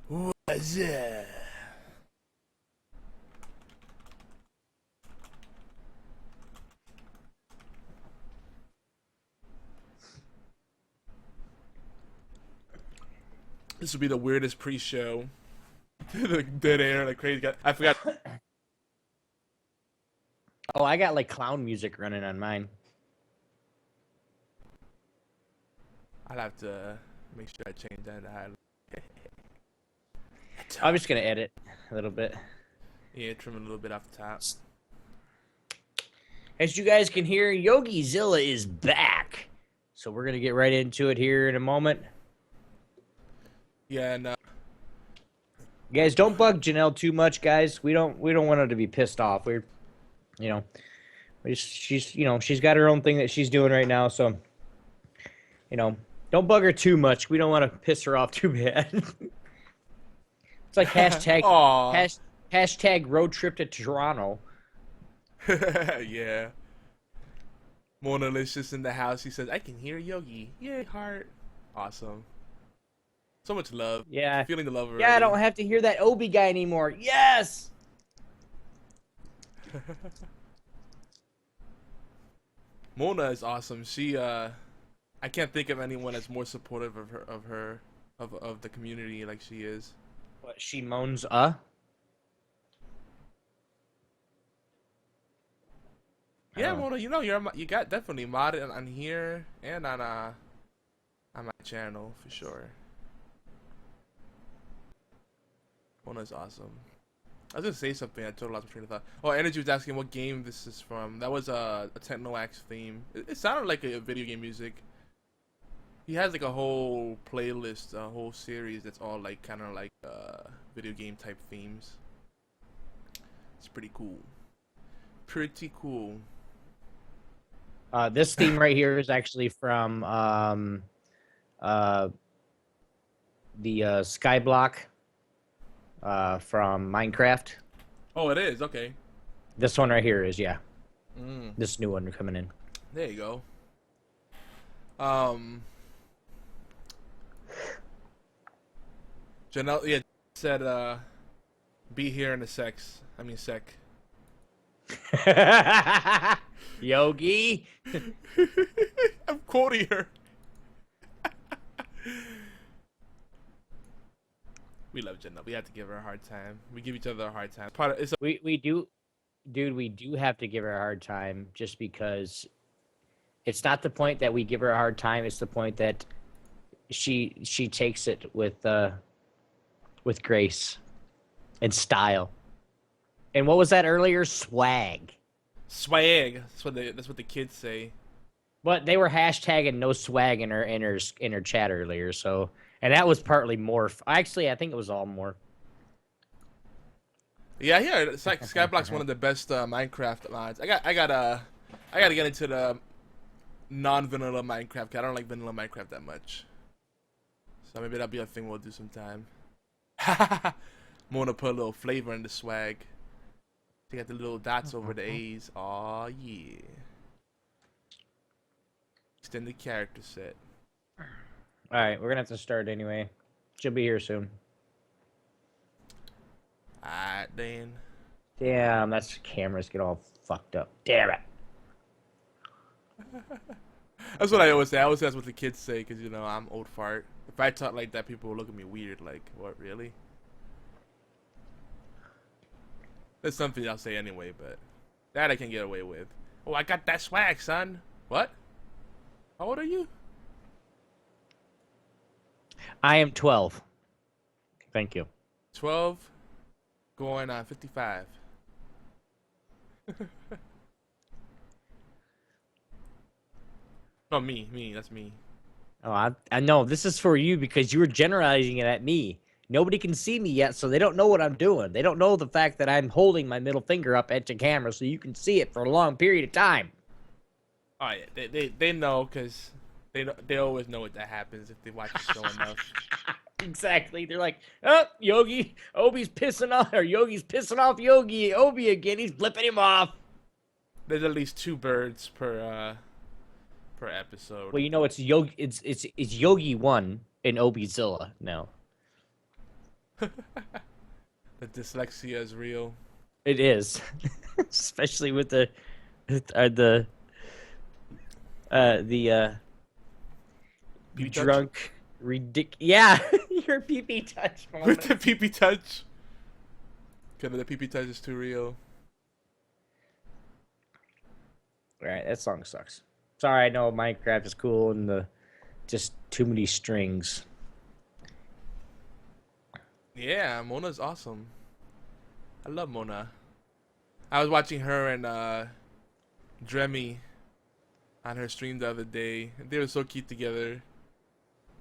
What's up? This would be the weirdest pre-show. Like dead air, like crazy guy. I forgot. Oh, I got like clown music running on mine. I'll have to make sure I change that. I'm just gonna edit a little bit. Yeah, trim a little bit off the top. As you guys can hear, Yogizilla is back. So we're gonna get right into it here in a moment. Yeah, and You guys, don't bug Janelle too much, guys. We don't want her to be pissed off. She's got her own thing that she's doing right now, so don't bug her too much. We don't want to piss her off too bad. It's like hashtag road trip to Toronto. yeah. Mona Licious in the house. She says, "I can hear Yogi." Yay, heart. Awesome. So much love. Yeah. Feeling the love already. Yeah, I don't have to hear that Obi guy anymore. Yes. Mona is awesome. She I can't think of anyone that's more supportive of the community like she is. What, she moans, Yeah, Mona, you got definitely modded on here and on my channel for sure. Mona's awesome. I was gonna say something. I totally lost my train of thought. Oh, Energy was asking what game this is from. That was a Technoax theme. It sounded like a video game music. He has like a whole playlist, a whole series that's all like kind of like video game type themes. It's pretty cool. Pretty cool. This theme right here is actually from the Skyblock from Minecraft. Oh, it is? Okay. This one right here is, yeah. Mm. This new one coming in. There you go. Janelle, yeah, said, be here in a sec. Yogi. I'm quoting her. We love Janelle. We have to give her a hard time. We give each other a hard time. We do, dude. We do have to give her a hard time, just because it's not the point that we give her a hard time. It's the point that she takes it with grace and style. And what was that earlier? Swag. Swag. That's what the kids say. But they were hashtagging no swag in her chat earlier, so, and that was partly morph. Actually, I think it was all morph. Yeah, it's like Skyblock's one of the best Minecraft mods. I gotta get into the non-vanilla Minecraft. I don't like vanilla Minecraft that much. So maybe that'll be a thing we'll do sometime. Mona put a little flavor in the swag. They got the little dots over the A's. Aw, yeah. Extended character set. Alright, we're gonna have to start anyway. She'll be here soon. Alright, then. Damn, that's cameras get all fucked up. Damn it. That's what I always say. I always say that's what the kids say because, I'm old fart. If I talk like that, people will look at me weird. Like, what, really? That's something I'll say anyway, but that I can get away with. Oh, I got that swag, son. What? How old are you? I am 12. Thank you. 12, going on 55. No, me. That's me. Oh, I know. This is for you because you were generalizing it at me. Nobody can see me yet, so they don't know what I'm doing. They don't know the fact that I'm holding my middle finger up at the camera so you can see it for a long period of time. Oh, yeah. They know because they always know what that happens if they watch the show enough. Exactly. They're like, oh, Obi's pissing off, or Yogi's pissing off Obi again. He's flipping him off. There's at least 2 birds per episode. Well, it's Yogi 1 in Yogizilla now. The dyslexia is real. It is, especially with the Pee-pee touch? drunk Yeah, your pee touch With moment. the pee touch. Cause the pee touch is too real. All right, that song sucks. Sorry, I know Minecraft is cool and the just too many strings. Yeah, Mona's awesome. I love Mona. I was watching her and Dremy on her stream the other day. They were so cute together.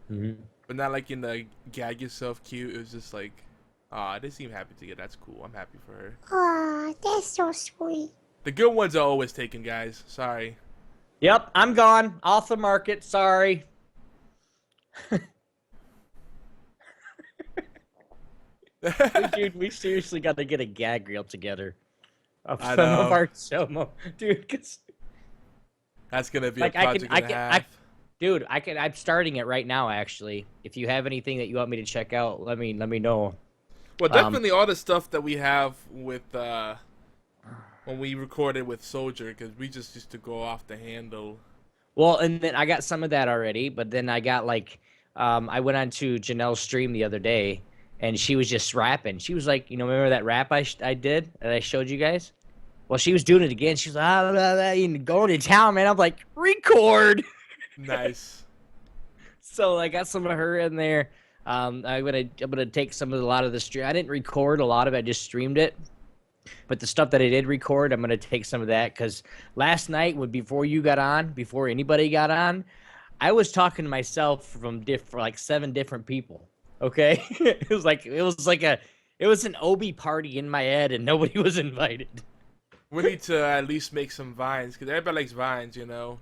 But not like in the gag yourself cute. It was just like, ah, they seem happy together. That's cool. I'm happy for her. Aw, that's so sweet. The good ones are always taken, guys. Sorry. Yep, I'm gone. Off the market. Sorry. Dude, we seriously got to get a gag reel together of I some know. of our show, dude. Cause That's gonna be like a project and a half. dude, I'm starting it right now. Actually, if you have anything that you want me to check out, let me know. Well, definitely all the stuff that we have with when we recorded with Soldier, because we just used to go off the handle. Well, and then I got some of that already, but then I got like, I went on to Janelle's stream the other day, and she was just rapping. She was like, remember that rap I did that I showed you guys? Well, she was doing it again. She was like, going to town, man. I'm like, record. Nice. So I got some of her in there. I'm gonna take a lot of the stream. I didn't record a lot of it. I just streamed it. But the stuff that I did record, I'm gonna take some of that because last night, before anybody got on, I was talking to myself from like 7 different people. Okay, it was an OB party in my head, and nobody was invited. We need to at least make some vines, because everybody likes vines, Well,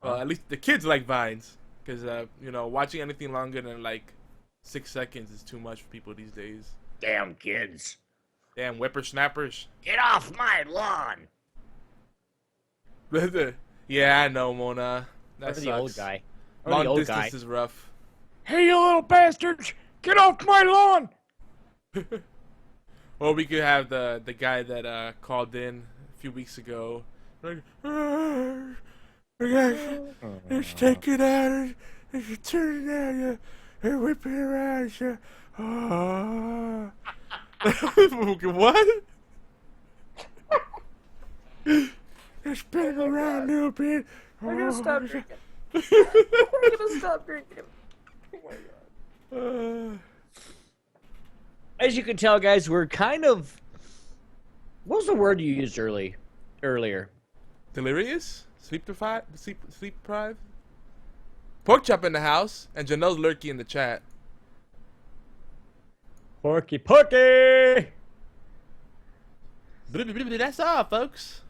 at least the kids like vines, because watching anything longer than like 6 seconds is too much for people these days. Damn kids! Damn whippersnappers! Get off my lawn! Yeah, I know, Mona. That Or sucks. the old guy. Or Long the old distance guy. is rough. Hey, you little bastards! Get off my lawn! Or we could have the guy that called in a few weeks ago. Like, let's take it out. Let's turn it out. And whip it around. What? Let's spin it around a little bit. We're gonna stop drinking. We're gonna stop drinking. Oh my god. As you can tell, guys, we're kind of... What was the word you used earlier? Delirious? Sleep deprived? Pork chop in the house, and Janelle's lurky in the chat. Porky porky! That's all, folks.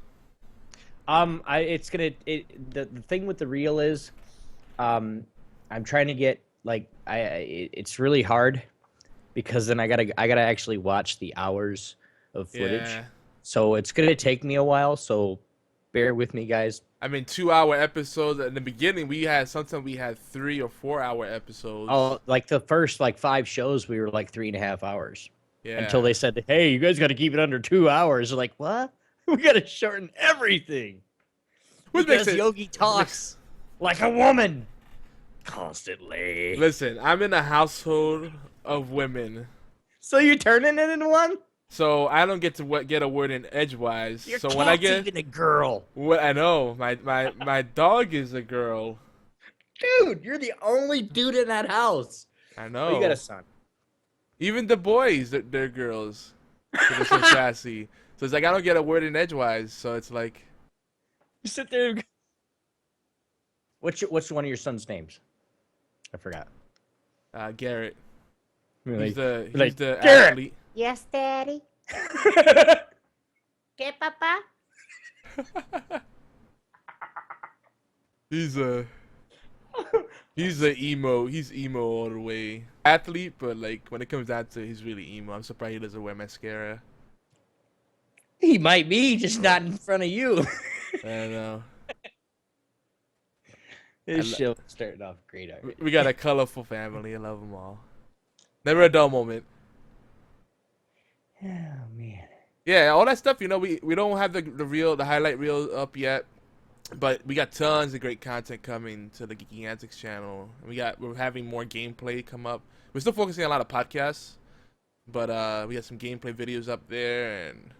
The thing with the reel is, I'm trying to get, like, it's really hard because then I gotta actually watch the hours of footage. Yeah. So it's gonna take me a while, so bear with me, guys. I mean, 2-hour episodes. In the beginning, sometimes we had 3 or 4 hour episodes. Oh, like the first 5 shows, we were like 3.5 hours. Yeah. Until they said, "Hey, you guys got to keep it under 2 hours." They're like, what? We got to shorten everything. Which Because makes it- Yogi talks like a woman constantly. Listen, I'm in a household of women, So you're turning it into one? so I don't get to get a word in edgewise. Your So cat's when I get, even a girl. what I know, my dog is a girl. Dude, you're the only dude in that house. I Oh, know. you got a son. Even the boys, they're girls. So they're so sassy. So it's like I don't get a word in edgewise. So it's like, You sit there. And... What's one of your son's names? I forgot. Garrett. You're He's the Garrett! athlete. Yes, Daddy. ¿Qué, papá? He's a emo. He's emo all the way. Athlete, but like when it comes down to it, he's really emo. I'm surprised he doesn't wear mascara. He might be, just not in front of you. I don't know. This show started off great already. We got a colorful family. I love them all. Never a dull moment. Oh man. Yeah, all that stuff. We don't have the highlight reel up yet, but we got tons of great content coming to the Geeky Antics channel. We're having more gameplay come up. We're still focusing on a lot of podcasts, but we got some gameplay videos up there and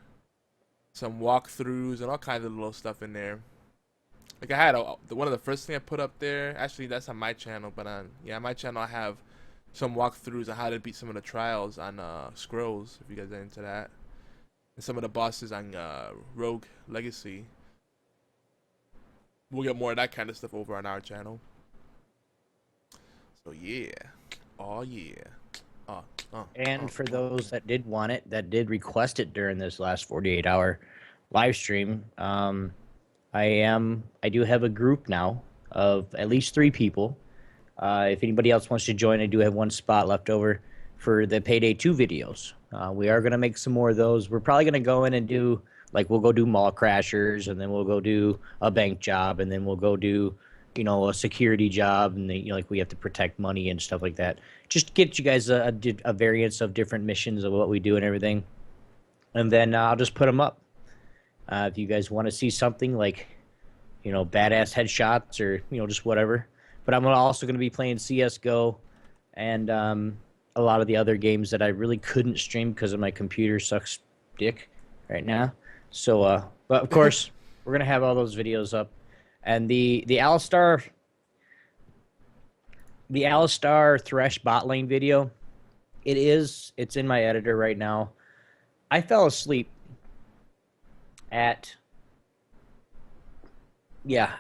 some walkthroughs and all kinds of little stuff in there. Like I had one of the first thing I put up there. Actually, that's on my channel, but on my channel I have some walkthroughs on how to beat some of the trials on Scrolls. If you guys are into that, and some of the bosses on Rogue Legacy. We'll get more of that kind of stuff over on our channel. So yeah, oh yeah. And for those that did want it, that did request it during this last 48-hour live stream, I do have a group now of at least 3 people. If anybody else wants to join, I do have one spot left over for the Payday 2 videos. We are going to make some more of those. We're probably going to go in and do, like, we'll go do mall crashers, and then we'll go do a bank job, and then we'll go do, a security job, and then, like, we have to protect money and stuff like that. Just get you guys a variance of different missions of what we do and everything. And then I'll just put them up. If you guys want to see something like, badass headshots or, just whatever. But I'm also going to be playing CSGO and a lot of the other games that I really couldn't stream because of my computer sucks dick right now. So, but of course, we're going to have all those videos up. And the Alistar Thresh bot lane video, it's in my editor right now. I fell asleep I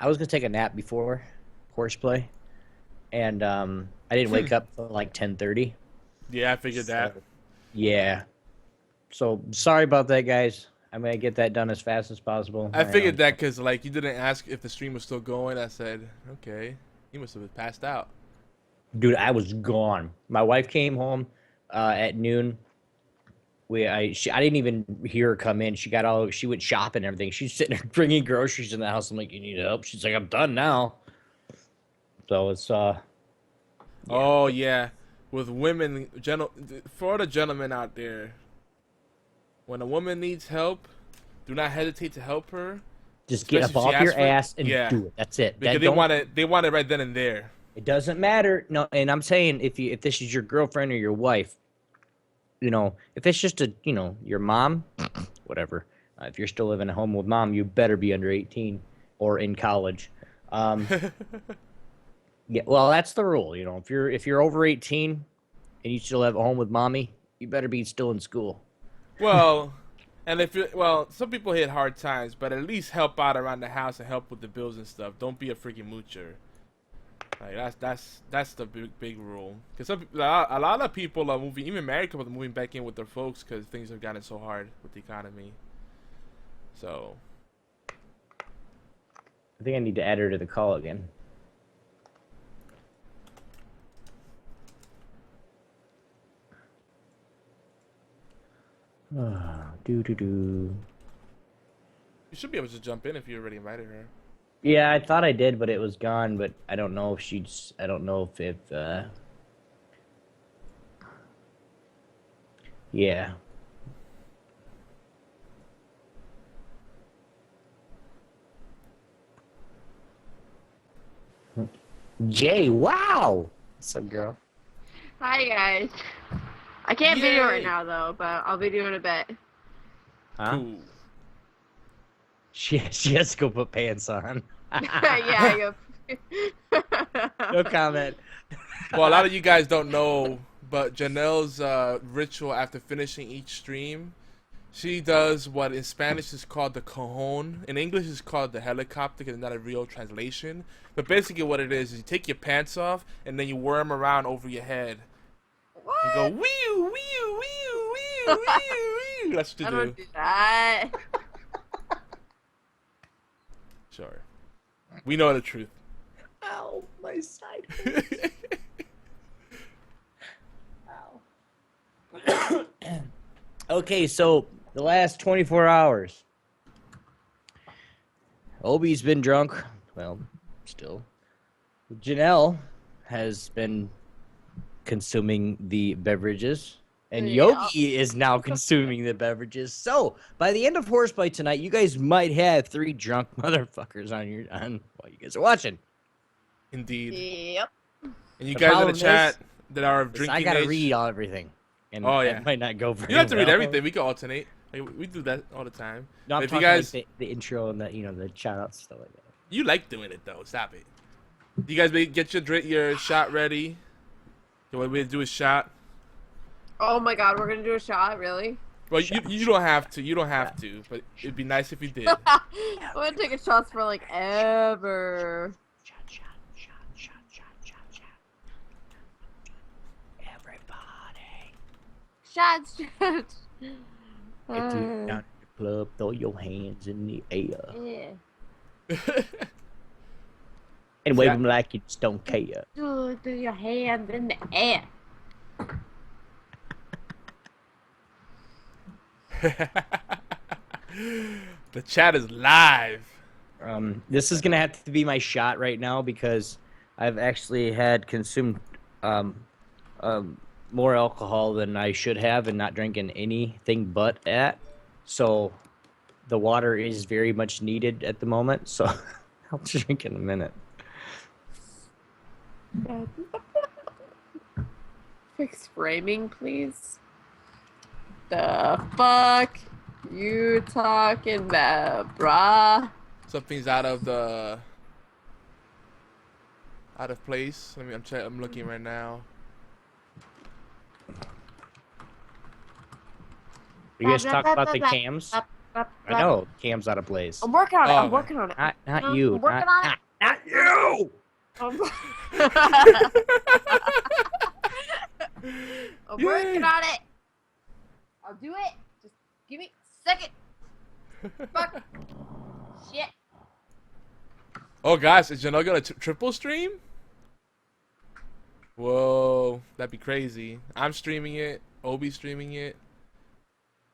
was going to take a nap before horseplay, and I didn't wake up till like 10:30. Yeah, I figured that. Yeah. So, sorry about that, guys. I'm going to get that done as fast as possible. I figured that because, like, you didn't ask if the stream was still going. I said, okay, you must have passed out. Dude, I was gone. My wife came home at noon. I didn't even hear her come in. She went shopping and everything. She's sitting there bringing groceries in the house. I'm like, you need help? She's like, I'm done now. So it's yeah. Oh yeah, with women, for the gentlemen out there, when a woman needs help, do not hesitate to help her. Just get up off your ass and do it. That's it. Because they want it right then and there. It doesn't matter. No, and I'm saying if this is your girlfriend or your wife, if it's just your mom, whatever. If you're still living at home with mom, you better be under 18 or in college. Yeah, well, that's the rule. If you're over 18 and you still have a home with mommy, you better be still in school. Well, and some people hit hard times, but at least help out around the house and help with the bills and stuff. Don't be a freaking moocher. Like that's the big rule. Because a lot of people are moving, even married couples are moving back in with their folks because things have gotten so hard with the economy. So I think I need to add her to the call again. You should be able to jump in if you already invited her. Yeah, I thought I did, but it was gone. But I don't know if yeah. Jay, wow. What's up, girl? Hi, guys. I can't video right now, though, but I'll video in a bit. Huh? Cool. She has to go put pants on. Yeah, no comment. Well, a lot of you guys don't know, but Janelle's ritual after finishing each stream, she does what in Spanish is called the cajon. In English is called the helicopter because it's not a real translation. But basically what it is you take your pants off and then you whir them around over your head. What? And go, wee wee wee wee wee. That's what you do. I don't do that. Sure. We know the truth. Ow, my side. Ow. Okay, so the last 24 hours. Obi's been drunk. Well, still. Janelle has been consuming the beverages. And Yeah. Yogi is now consuming the beverages. So by the end of Horseplay tonight, you guys might have 3 drunk motherfuckers on while you guys are watching. Indeed. Yep. And you The guys in the problem chat that are of is drinking I gotta age. read everything, and Oh, yeah. it might not go very You don't have to read well. everything. We can alternate. Like, we do that all the time. No, I'm If you talking guys- like the intro and the shout outs stuff like that. You like doing it though. Stop it. You guys get your shot ready. You want me to do a shot? Oh my god, we're gonna do a shot, really? Well, you don't have to. You don't have to. But it'd be nice if you did. I'm gonna take a shots for like ever. Everybody. Shots. If you down at the club, throw your hands in the air Yeah. and wave Yeah. them like you just don't care. Do your hands in the air. The chat is live. This is gonna have to be my shot right now because I've actually had consumed more alcohol than I should have and not drinking anything but that. So the water is very much needed at the moment. So I'll drink in a minute. Fix framing, please. The fuck you talking about, brah? Something's out of place. I'm looking right now. You guys talk about the cams? I know cams out of place. I'm working on it. Oh, I'm okay. working on it. Not you. I'm working not, on it. Not you. I'm Yay. working on it. I'll do it. Just give me a second. Fuck. Shit. Oh gosh, is Janelle gonna triple stream? Whoa, that'd be crazy. I'm streaming it. Obi's streaming it.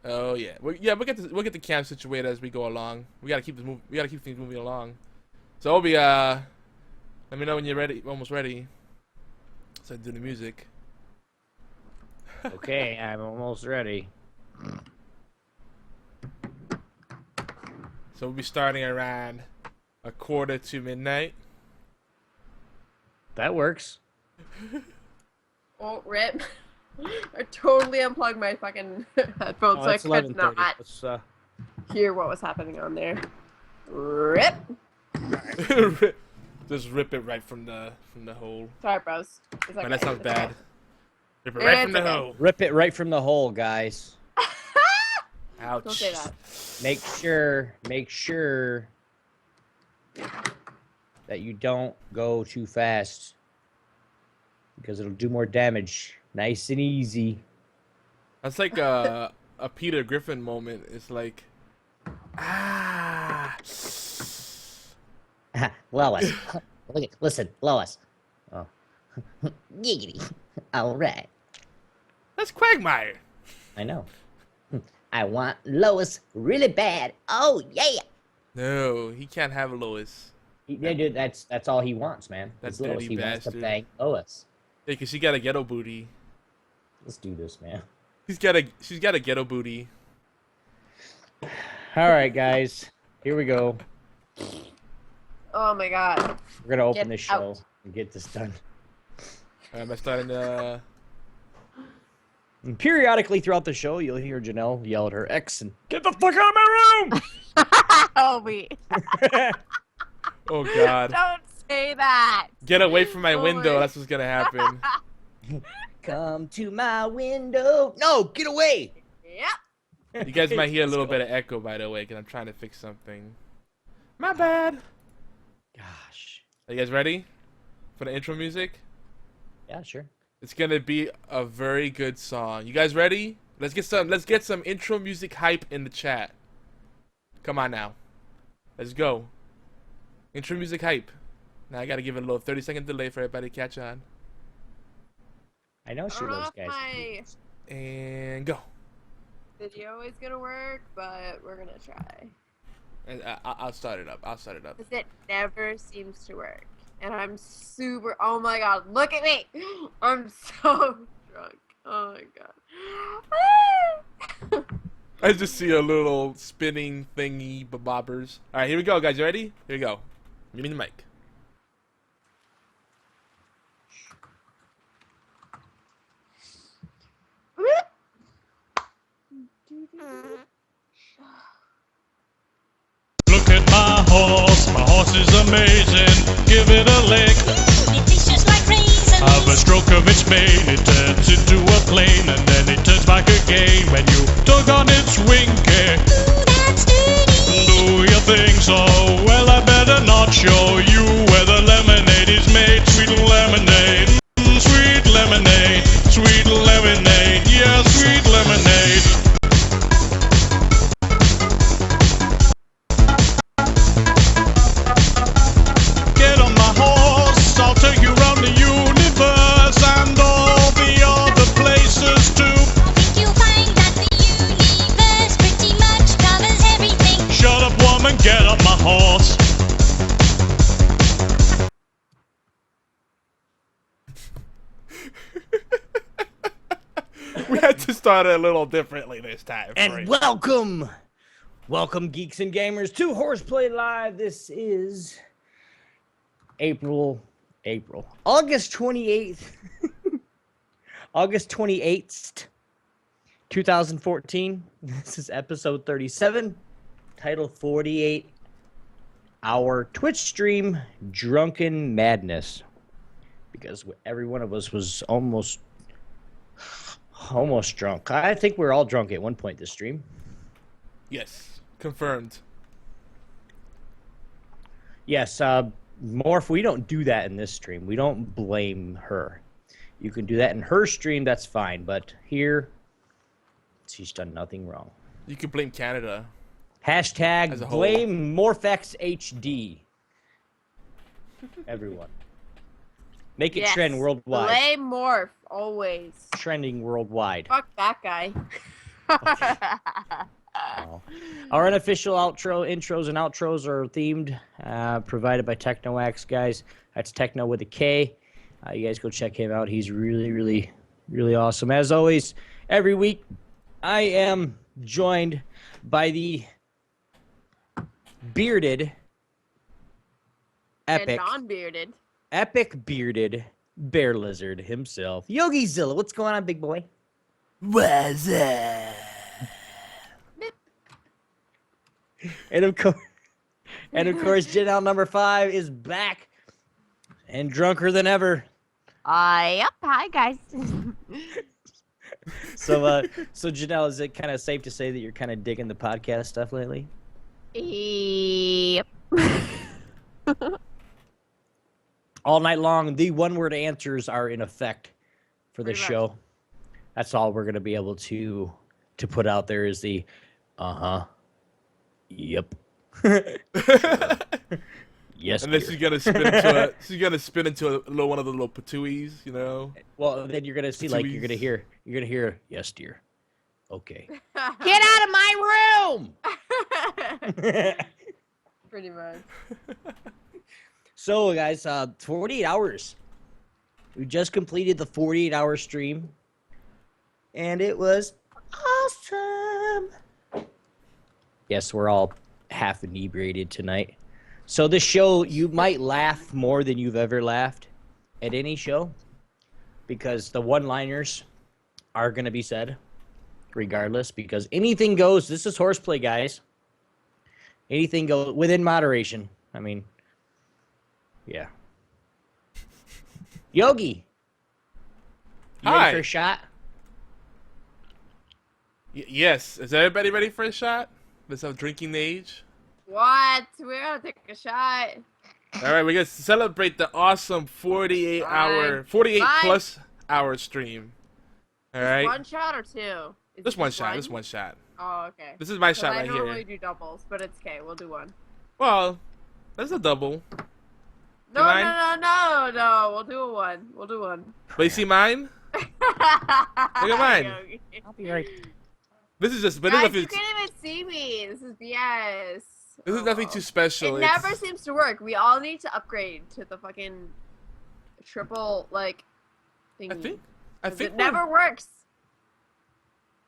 Oh yeah, we'll get the cam situated as we go along. We gotta keep things moving along. So Obi, let me know when you're ready. Almost ready. So do the music. Okay, I'm almost ready. So we'll be starting around 1:45 That works. Oh, rip. I totally unplugged my fucking headphones Oh, so I it's could 11:30. not Let's, hear what was happening on there. Rip. Just rip it right from the hole. Sorry, bros. It's Man, okay. that sounds It's bad. okay. Rip it right It's from the okay. hole. rip it right from the hole, guys. Ouch. Don't say that. Make sure that you don't go too fast because it'll do more damage. Nice and easy. That's like a Peter Griffin moment. It's like, ah. Lois. Listen, Lois. Oh. Giggity. All right. That's Quagmire. I know. I want Lois really bad. Oh, yeah. No, he can't have Lois. Yeah, dude, that's all he wants, man. That It's Lois. dirty He wants to bastard. bang Lois. Yeah, cause she got a ghetto booty. Let's do this, man. She's got a ghetto booty. All right, guys. Here we go. Oh my god. We're gonna open Get this show out. and get this done. Am I starting to? And periodically throughout the show, you'll hear Janelle yell at her ex and get the fuck out of my room. Oh, wait. Oh God! Don't say that. Get away from my Oh window. my- That's what's gonna happen. Come to my window. No, get away. Yep. You guys might hear a little bit of echo, by the way, because I'm trying to fix something. My bad. Gosh. Are you guys ready for the intro music? Yeah, sure. It's gonna be a very good song. You guys ready? Let's get some intro music hype in the chat. Come on now. Let's go. Intro music hype. Now I gotta give it a little 30-second delay for everybody to catch on. I know she loves guys. My And go. video is gonna work, but we're gonna try. And I'll start it up. Because it never seems to work. And I'm super, oh my god, look at me! I'm so drunk. Oh my god. I just see a little spinning thingy bobbers. All right, here we go, guys. You ready? Here we go. Give me the mic. Look at my horse is amazing. Give it a lick. It tastes just like raisins. Have a stroke of its mane, it turns into a plane, and then it turns back again when you tug on its winky. Ooh, that's dirty. Do you think so? Well, I better not show you where the lemonade is made. Sweet lemonade, sweet lemonade, sweet lemonade, yeah, sweet lemonade. Get on my horse, I'll take you around the universe and all the other places too. I think you'll find that the universe pretty much covers everything. Shut up, woman, get on my horse. We had to start it a little differently this time. And Right. welcome geeks and gamers to HorsePLAY Live. This is August 28th, August 28th, 2014. This is episode 37, titled 48-hour Twitch stream, Drunken Madness. Because every one of us was almost drunk. I think we're all drunk at one point this stream. Yes, confirmed. Yes, Morph, we don't do that in this stream. We don't blame her. You can do that in her stream, that's fine. But here, she's done nothing wrong. You can blame Canada. As a Hashtag whole. blame MorphXHD. Everyone. Make it Yes. trend worldwide. Blame Morph, always. Trending worldwide. Fuck that guy. Oh. Our unofficial intros and outros are themed, provided by TechnoAxe, guys. That's Techno with a K. You guys go check him out. He's really, really, really awesome. As always, every week, I am joined by the bearded, And epic, non-bearded. epic bearded bear lizard himself, Yogizilla. What's going on, big boy? What's up? And of course, Janelle number 5 is back and drunker than ever. Yep. Hi, guys. So Janelle, is it kind of safe to say that you're kind of digging the podcast stuff lately? Yep. All night long, the one-word answers are in effect for the Pretty much. show. That's all we're gonna be able to put out there is the, yep, yes. And then dear. she's gonna spin into a. She's gonna spin into a little one of the little patooies, you know. Well, then you're gonna see, like, you're gonna Patooies. hear, yes, dear. Okay. Get out of my room. Pretty much. So, guys, 48 hours. We just completed the 48-hour stream, and it was awesome. Yes, we're all half inebriated tonight. So this show, you might laugh more than you've ever laughed at any show, because the one-liners are going to be said regardless, because anything goes. This is horseplay, guys. Anything goes within moderation. I mean, yeah. Yogi, you Hi. ready for a shot? Yes. Is everybody ready for a shot? Let's have drinking age. What? We're gonna take a shot. All right, we're gonna celebrate the awesome 48 Fine. plus hour stream. All right. One shot or two? Is Just it one shot. Just one shot. Oh, okay. This is my 'Cause shot I right normally here. do doubles, but it's okay. We'll do one. Well, that's a double. No, Mine? no. We'll do a one. We'll do one. But you see mine? Look at mine. I'll be right. This is just. But Guys, this you is can't even see me. This is BS. this is nothing too special. It It's- never seems to work. We all need to upgrade to the fucking triple, like, thingy. I 'Cause think it never works.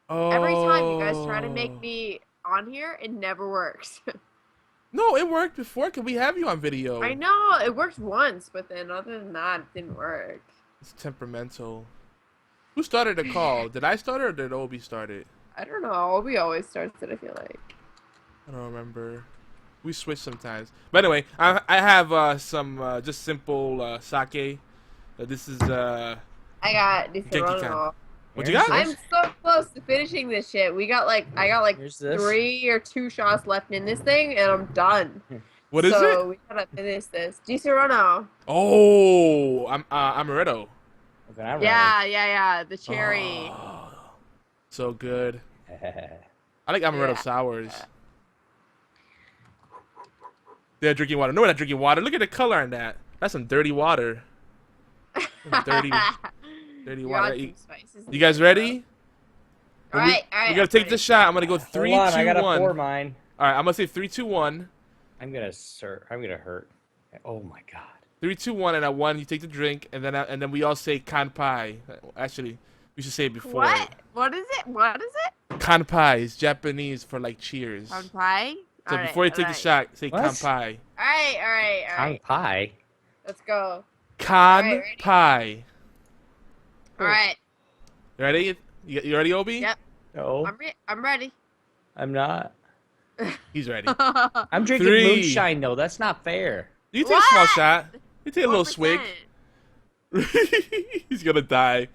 Every time you guys try to Oh. make me on here, it never works. No, it worked before. Can we have you on video? I know it worked once, but then other than that, it didn't work. It's temperamental. Who started the call? Did I start it or did Obi start it? I don't know. Obi always starts it. I feel like. I don't remember. We switch sometimes. But anyway, I have some just simple sake. This is I got Genki-kan. What you Here's got? this. I'm so close to finishing this shit. I got like Here's this. 3 or 2 shots left in this thing, and I'm done. What is so it? we gotta finish this. Di Serrano. Oh, I'm amaretto. Okay, I'm Yeah. The cherry. Oh, so good. ready. I like amaretto Yeah. sours. They're drinking water. No, we're not drinking water. Look at the color on that. That's some dirty water. Some dirty You're water. on You, some spices you guys ready? All right. We gotta take this shot. I'm gonna go 3, 2, 1. Hold on, I gotta pour mine. All right, I'm gonna say 3, 2, 1. I'm gonna hurt. Oh my god. 3, 2, 1, and at 1 you take the drink, and then we all say kanpai. Actually, we should say it before. What? What is it? What is it? Kanpai is Japanese for like cheers. On pie? So before you take the shot, say What? kanpai. All right. Kong pie. Let's go. Kanpai. ready? All right. You ready? You ready, Obi? Yep. No, I'm ready. I'm not. He's ready. I'm drinking 3. moonshine though. That's not fair. You take a small What? shot. You take a little swig. 1%. He's gonna die.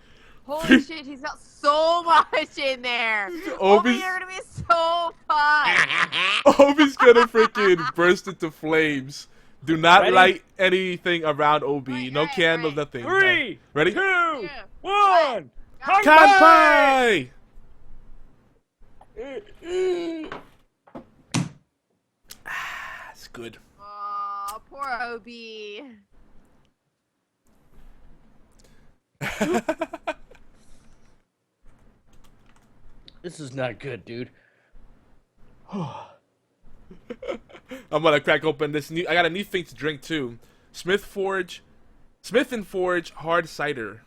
Holy shit, he's got so much in there. Obi, Obi's- you're gonna be so fun. Obi's gonna freaking burst into flames. Do not Ready? light anything around Obi. Right, No right, candles, right. nothing. 3, Ready? 2, Yeah. 1. Kanpai! It's good. Oh, poor Obi. This is not good, dude. I'm gonna crack open this new. I got a new thing to drink too. Smith and Forge hard cider.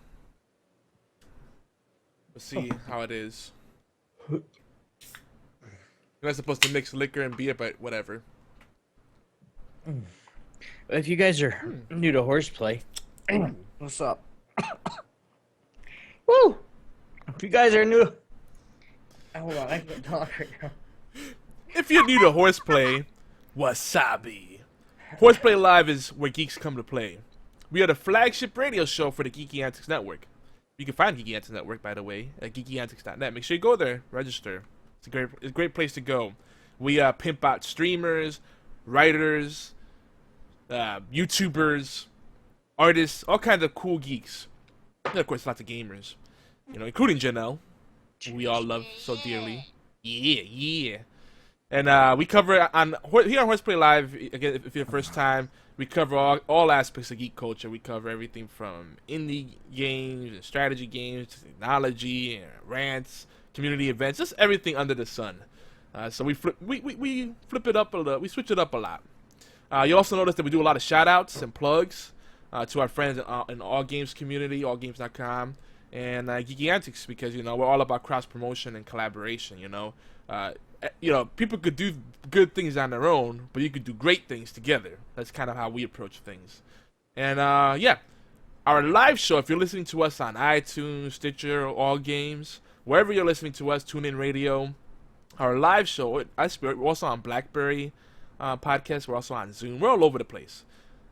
Let's see how it is. You're not supposed to mix liquor and beer, but whatever. If you guys are new to horseplay, what's up? Woo! If you guys are new, hold on, I can't talk right now. If you're new to Horseplay, wasabi. Horseplay Live is where geeks come to play. We are the flagship radio show for the Geeky Antics Network. You can find Geeky Antics Network, by the way, at geekyantics.net. Make sure you go there, register. It's a great place to go. We pimp out streamers, writers, YouTubers, artists, all kinds of cool geeks. And of course, lots of gamers, including Janelle, who we all love so dearly. Yeah. And we cover here on Horseplay Live. Again, if you're the first time, we cover all aspects of geek culture. We cover everything from indie games, and strategy games, technology, and rants, community events, just everything under the sun. So we flip it up a little. We switch it up a lot. You also notice that we do a lot of shout outs and plugs to our friends in the All Games community, allgames.com, and Geeky Antics, because we're all about cross promotion and collaboration. People could do good things on their own, but you could do great things together. That's kind of how we approach things. And our live show, if you're listening to us on iTunes, Stitcher, All Games, wherever you're listening to us, TuneIn Radio, our live show, we're also on BlackBerry podcast, we're also on Zoom, we're all over the place.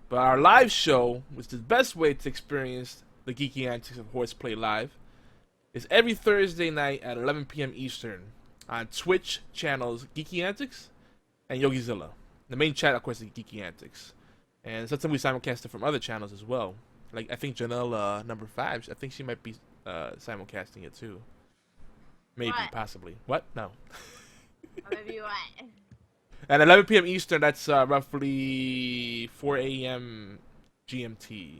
But our live show, which is the best way to experience the Geeky Antics of Horseplay Live, is every Thursday night at 11 p.m. Eastern on Twitch channels Geeky Antics and Yogizilla. The main chat, of course, is Geeky Antics. And sometimes we simulcast it from other channels as well. Like, I think Janelle, number 5, I think she might be simulcasting it too. Maybe, What? possibly. What? No. Maybe what? At 11 p.m. Eastern, that's roughly 4 a.m. GMT.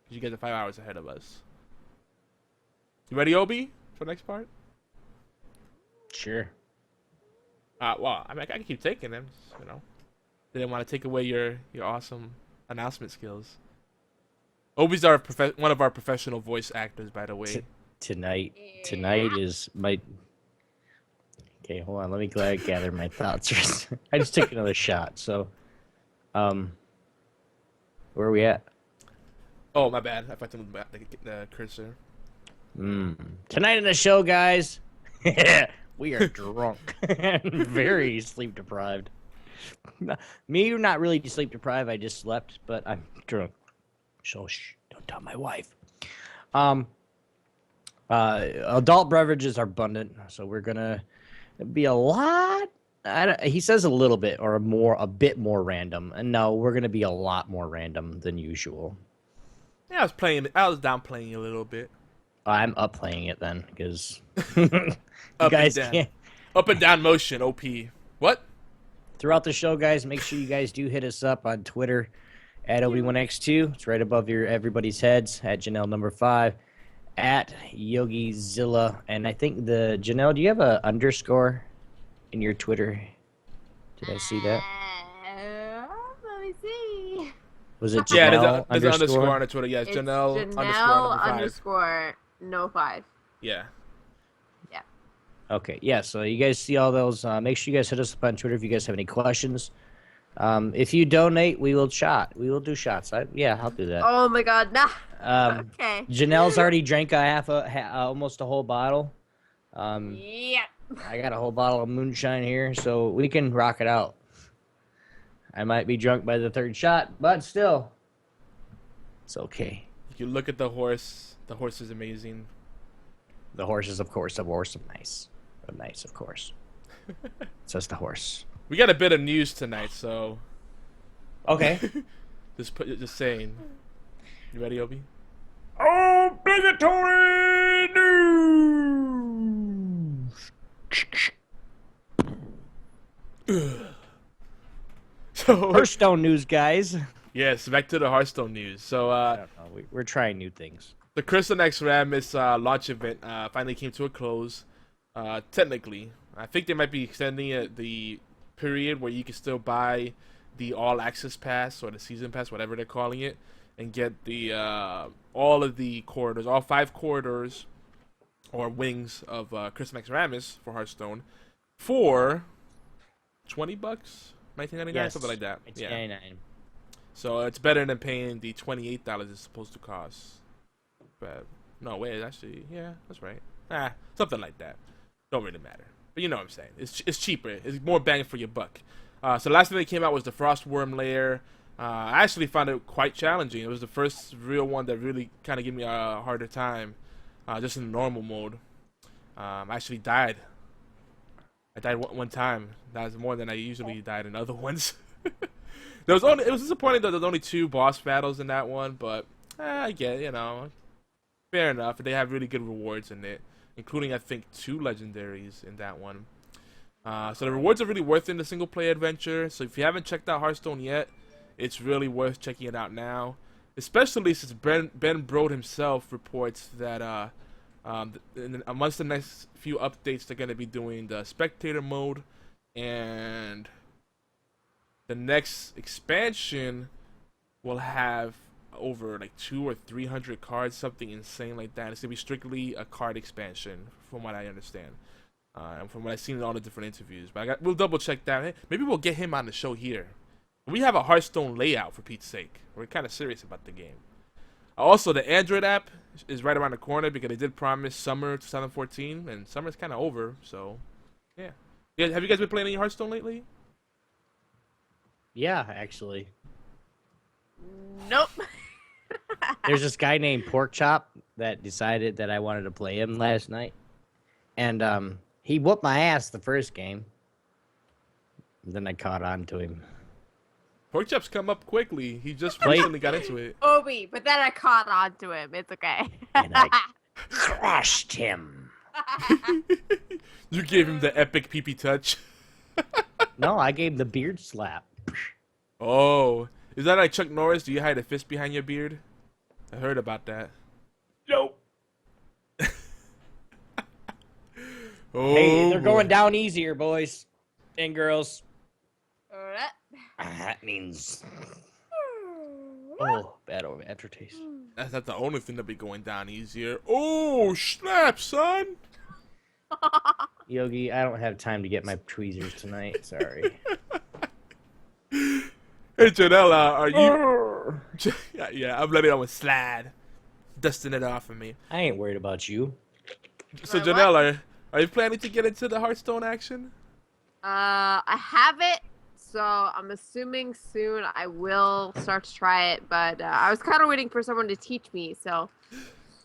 You guys are 5 hours ahead of us. You ready, Obi, for the next part? Sure. Well, I can keep taking them, Didn't want to take away your awesome announcement skills. Obi's one of our professional voice actors, by the way. Tonight is Okay, hold on. Let me gather my thoughts. I just took another shot. So, where are we at? Oh, my bad. I forgot to move the cursor. Tonight in the show, guys, we are drunk and very sleep deprived. Me, not really sleep deprived. I just slept, but I'm drunk. So shh, don't tell my wife. Adult beverages are abundant, so we're gonna be a lot. He says a little bit or a bit more random, and no, we're gonna be a lot more random than usual. Yeah, I was downplaying a little bit. I'm up playing it then, because Up guys and down. can't. Up and down motion, OP. What? Throughout the show, guys, make sure you guys do hit us up on Twitter at Obi1X2. It's right above everybody's heads at Janelle number 5 at Yogizilla. And I think Janelle, do you have a underscore in your Twitter? Did I see that? Let me see. Was it Janelle Yeah, there's an underscore? underscore on the Twitter. Yeah, it's It's Janelle, Janelle underscore no 5. Yeah. Okay, yeah, so you guys see all those. Make sure you guys hit us up on Twitter if you guys have any questions. If you donate, we will shot. We will do shots. I'll do that. Oh my god, nah. Okay. Janelle's already drank almost a whole bottle. Yeah. I got a whole bottle of moonshine here, so we can rock it out. I might be drunk by the 3rd shot, but still, it's okay. You look at the horse. The horse is amazing. The horse is, of course, nice. Nice, of course. Says the horse. We got a bit of news tonight, so Okay. just saying. You ready, Obi? Obligatory news. So Hearthstone news, guys. yes, back to the Hearthstone news. So I don't know. We're trying new things. the Crystal X Ramus launch event finally came to a close. Technically, I think they might be extending the period where you can still buy the All Access Pass or the Season Pass, whatever they're calling it, and get the all of the corridors, all 5 corridors or wings of Crystal X Ramus for Hearthstone for $20, $19.99, Yes. something like that. It's Yeah. 99. So it's better than paying the $28 it's supposed to cost. But no, wait, actually, yeah, that's right. Something like that. Don't really matter. But you know what I'm saying. It's cheaper. It's more bang for your buck. So the last thing that came out was the Frostworm Lair. I actually found it quite challenging. It was the first real one that really kind of gave me a harder time, just in normal mode. I actually died. I died one time. That was more than I usually died in other ones. It was disappointing that there was only 2 boss battles in that one, but I get it, fair enough. They have really good rewards in it, including I think 2 legendaries in that one. So the rewards are really worth it in the single player adventure. So if you haven't checked out Hearthstone yet, it's really worth checking it out now. Especially since Ben Brode himself reports that amongst the next few updates, they're going to be doing the spectator mode, and the next expansion will have over like 200 or 300 cards, something insane like that. It's going to be strictly a card expansion, from what I understand. And from what I've seen in all the different interviews. But we'll double check that. Maybe we'll get him on the show here. We have a Hearthstone layout, for Pete's sake. We're kind of serious about the game. Also, the Android app is right around the corner because they did promise summer 2014, and summer's kind of over, so yeah. Have you guys been playing any Hearthstone lately? Yeah, actually. Nope. There's this guy named Porkchop that decided that I wanted to play him last night. And he whooped my ass the first game. Then I caught on to him. Porkchop's come up quickly. He just Play- recently got into it. Obi, but then I caught on to him. It's okay. And I crushed him. You gave him the epic pee-pee touch. No, I gave the beard slap. Oh, is that like Chuck Norris? Do you hide a fist behind your beard? I heard about that. Nope. Oh, Hey, they're going boy. down easier, boys and girls. Alright. That means... Oh, bad aftertaste. That's not the only thing that'll be going down easier. Oh, snap, son! Yogi, I don't have time to get my tweezers tonight. Sorry. Hey Janella, are you? Yeah, I'm letting it on a slide, dusting it off of me. I ain't worried about you. So My what? Janella, are you planning to get into the Hearthstone action? I have it, so I'm assuming soon I will start to try it. But I was kind of waiting for someone to teach me.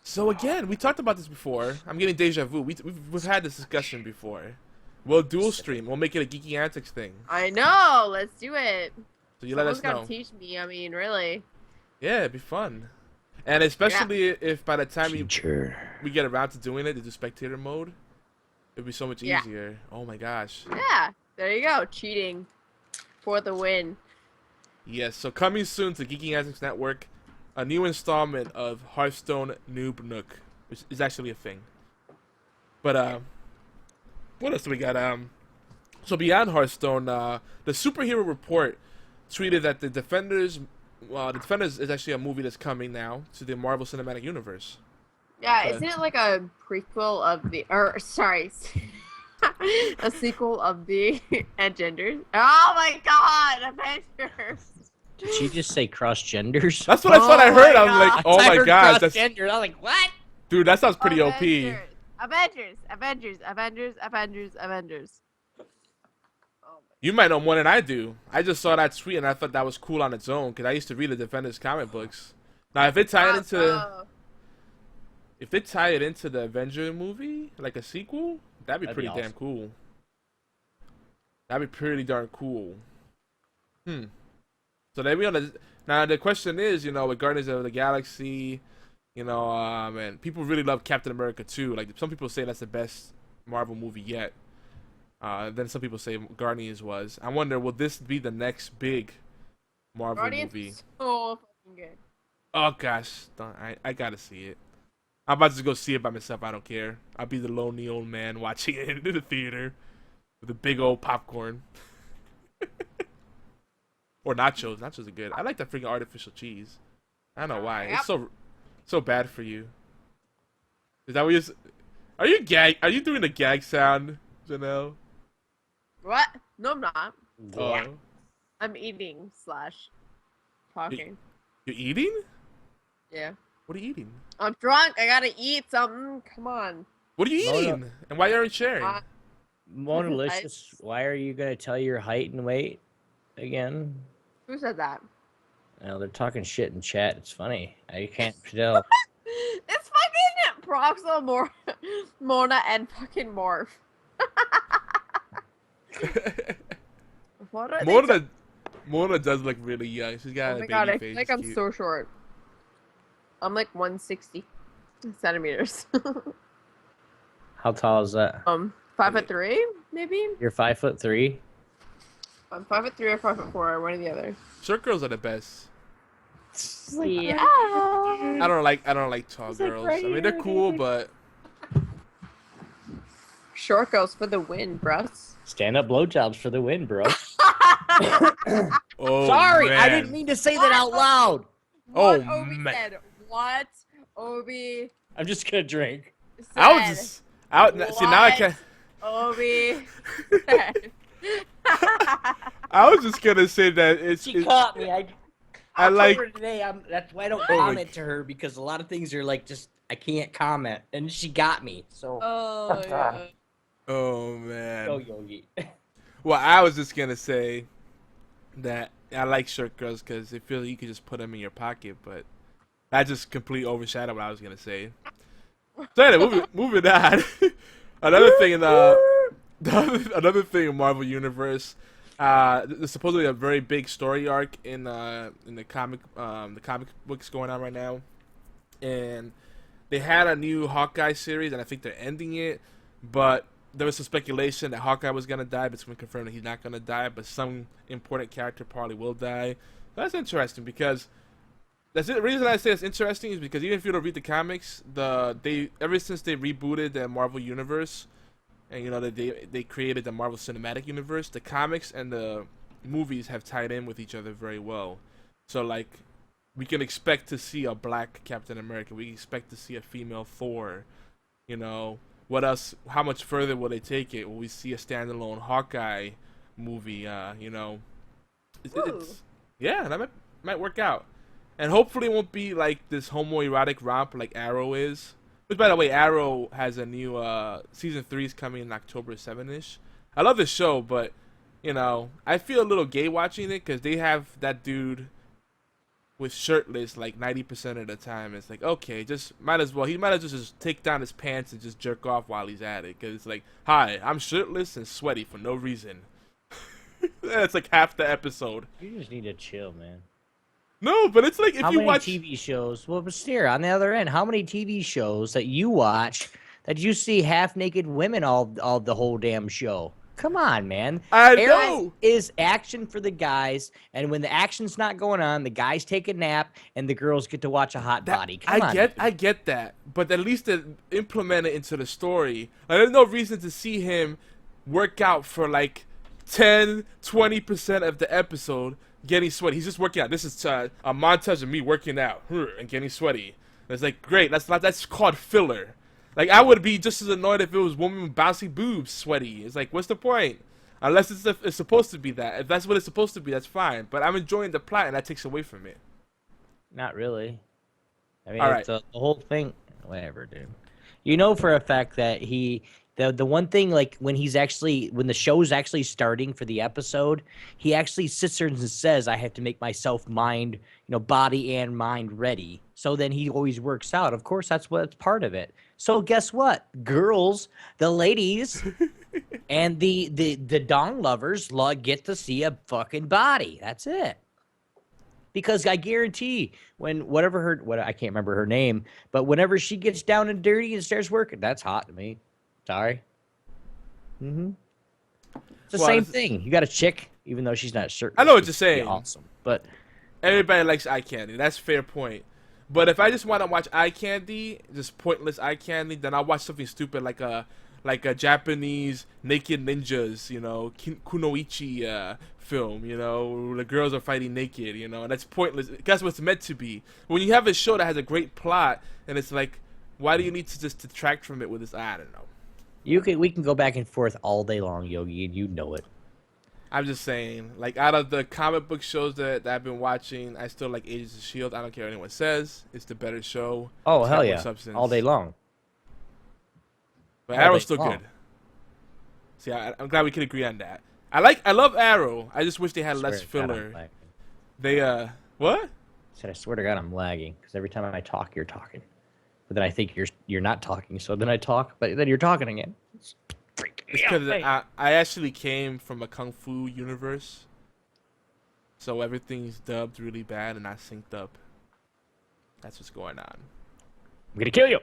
So again, we talked about this before. I'm getting deja vu. We've had this discussion before. We'll dual stream. We'll make it a Geeky Antics thing. I know. Let's do it. So you let us Someone's know. gotta teach me. I mean, really. Yeah, it'd be fun. And especially if by the time we get around to doing it, to do spectator mode, it'd be so much Yeah. easier. Oh my gosh. Yeah. There you go. Cheating for the win. Yes, so coming soon to Geeky Antics Network, a new installment of Hearthstone Noob Nook, which is actually a thing. But what else do we got? So beyond Hearthstone, the Superhero Report tweeted that the Defenders is actually a movie that's coming now to the Marvel Cinematic Universe. Yeah, Okay. isn't it like a prequel of the, or sorry, a sequel of the Engenders? Oh my God, Avengers! Did she just say cross genders? That's what I thought I heard. I was like, oh I my heard gosh, that's, cross-gender. I'm like, what? dude, that sounds pretty OP. Avengers. Oh You might know more than I do. I just saw that tweet and I thought that was cool on its own because I used to read the Defenders comic books. Now, if they tie it into the Avenger movie, like a sequel, that'd be That'd pretty be damn awesome. cool. That'd be pretty darn cool. So then we on the now the question is, with Guardians of the Galaxy, and people really love Captain America too. Like some people say that's the best Marvel movie yet. Then some people say Guardians was. I wonder, will this be the next big Marvel Guardians movie? is so fucking good. Oh gosh, I gotta see it. I'm about to go see it by myself. I don't care. I'll be the lonely old man watching it in the theater with a big old popcorn. Or nachos. Nachos are good. I like that freaking artificial cheese. I don't know why. Yep. It's so bad for you. Is that what you're? Are you Are you doing the gag sound, Janelle? What? No, I'm not. Oh. I'm eating / talking. You're eating? Yeah. What are you eating? I'm drunk. I gotta eat something. Come on. What are you Mona- eating? And why aren't you sharing? Monalicious, why are you going to tell your height and weight again? Who said that? Well, they're talking shit in chat. It's funny. I can't tell. It's fucking Proxel, Mona, and fucking Morph. What are they? Mona does look really young. She's got Oh a my baby god, I face. feel like It's I'm cute. so short. I'm like 160 centimeters. How tall is that? 5'3", maybe. You're 5'3". I'm 5'3" or 5'4", one or the other. Short girls are the best. Yeah. I don't like tall girls. I mean, they're cool, but Short girls for the win, bros. Stand up blowjobs for the win, bro. oh Sorry, I man. didn't mean to say that out loud. Oh, What Obi man. said. What Obi I'm just gonna drink. said. I was just out. See now I can. Obi said. I was just gonna say that it's. She caught me. I I like. told her today. That's why I don't Oh my comment to her because a lot of things are like just I can't comment, and she got me. So Oh yeah. Oh man. go Yogi. Well, I was just gonna say that I like short girls because it feels like you can just put them in your pocket, but that just completely overshadowed what I was gonna say. So anyway, moving on. Another thing in another thing in Marvel Universe, there's supposedly a very big story arc in the comic books going on right now, and they had a new Hawkeye series, and I think they're ending it, but there was some speculation that Hawkeye was gonna die, but it's been confirmed that he's not gonna die, but some important character probably will die. That's interesting because the reason I say it's interesting is because even if you don't read the comics, ever since they rebooted the Marvel Universe, and they created the Marvel Cinematic Universe, the comics and the movies have tied in with each other very well. So like, we can expect to see a black Captain America. We expect to see a female Thor. what else? How much further will they take it? Will we see a standalone Hawkeye movie? You know, it's yeah, that might work out, and hopefully it won't be like this homoerotic romp like Arrow is. Which, by the way, Arrow has a new season 3 is coming in October 7ish. I love this show, but you know, I feel a little gay watching it because they have that dude with shirtless like 90% of the time. It's like, okay, just he might as well just take down his pants and just jerk off while he's at it, because it's like, hi, I'm shirtless and sweaty for no reason. That's like half the episode. You just need to chill, man. No, but it's like if How you many watch TV shows? Well, but Steer, on the other end, how many TV shows that you watch that you see half-naked women all the whole damn show? Come on, man. I Arrow know. is action for the guys, and when the action's not going on, the guys take a nap, and the girls get to watch a hot body. Come on. I get that, but at least they implement it into the story. Like, there's no reason to see him work out for like 10-20% of the episode getting sweaty. He's just working out. This is a montage of me working out and getting sweaty. And it's like, great. That's called filler. Like, I would be just as annoyed if it was woman with bouncy boobs sweaty. It's like, what's the point? Unless it's supposed to be that. If that's what it's supposed to be, that's fine. But I'm enjoying the plot, and that takes away from it. Not really. I mean, All it's the whole thing. Whatever, dude. You know for a fact that the one thing, like when the show's actually starting for the episode, he actually sits there and says, I have to make myself body and mind ready. So then he always works out. Of course, that's part of it. So guess what? Girls, the ladies, and the dong lovers get to see a fucking body. That's it. Because I guarantee I can't remember her name, but whenever she gets down and dirty and starts working, that's hot to me. Sorry. Mm-hmm. It's the same thing. You got a chick, even though she's not certain. I know what you're saying. Awesome, but everybody likes eye candy. That's a fair point. But if I just want to watch eye candy, just pointless eye candy, then I'll watch something stupid like a Japanese naked ninjas, kunoichi film, the girls are fighting naked, and that's pointless. That's what it's meant to be. When you have a show that has a great plot, and it's like, why do you need to just detract from it with this? I don't know. We can go back and forth all day long, Yogi, and you know it. I'm just saying, like, out of the comic book shows that I've been watching, I still like Agents of S.H.I.E.L.D. I don't care what anyone says. It's the better show. Oh, It's hell got more yeah. substance. All day long. But all Arrow's day still long. good. See, I'm glad we can agree on that. I love Arrow. I just wish they had less Swear to God, I'm filler. lagging. They, what? I said, I swear to God, I'm lagging because every time I talk, you're talking. But then I think you're not talking, so then I talk, but then you're talking again. It's freaking It's me out, because mate. I actually came from a Kung Fu universe. So everything's dubbed really bad and not synced up. That's what's going on. I'm gonna kill you.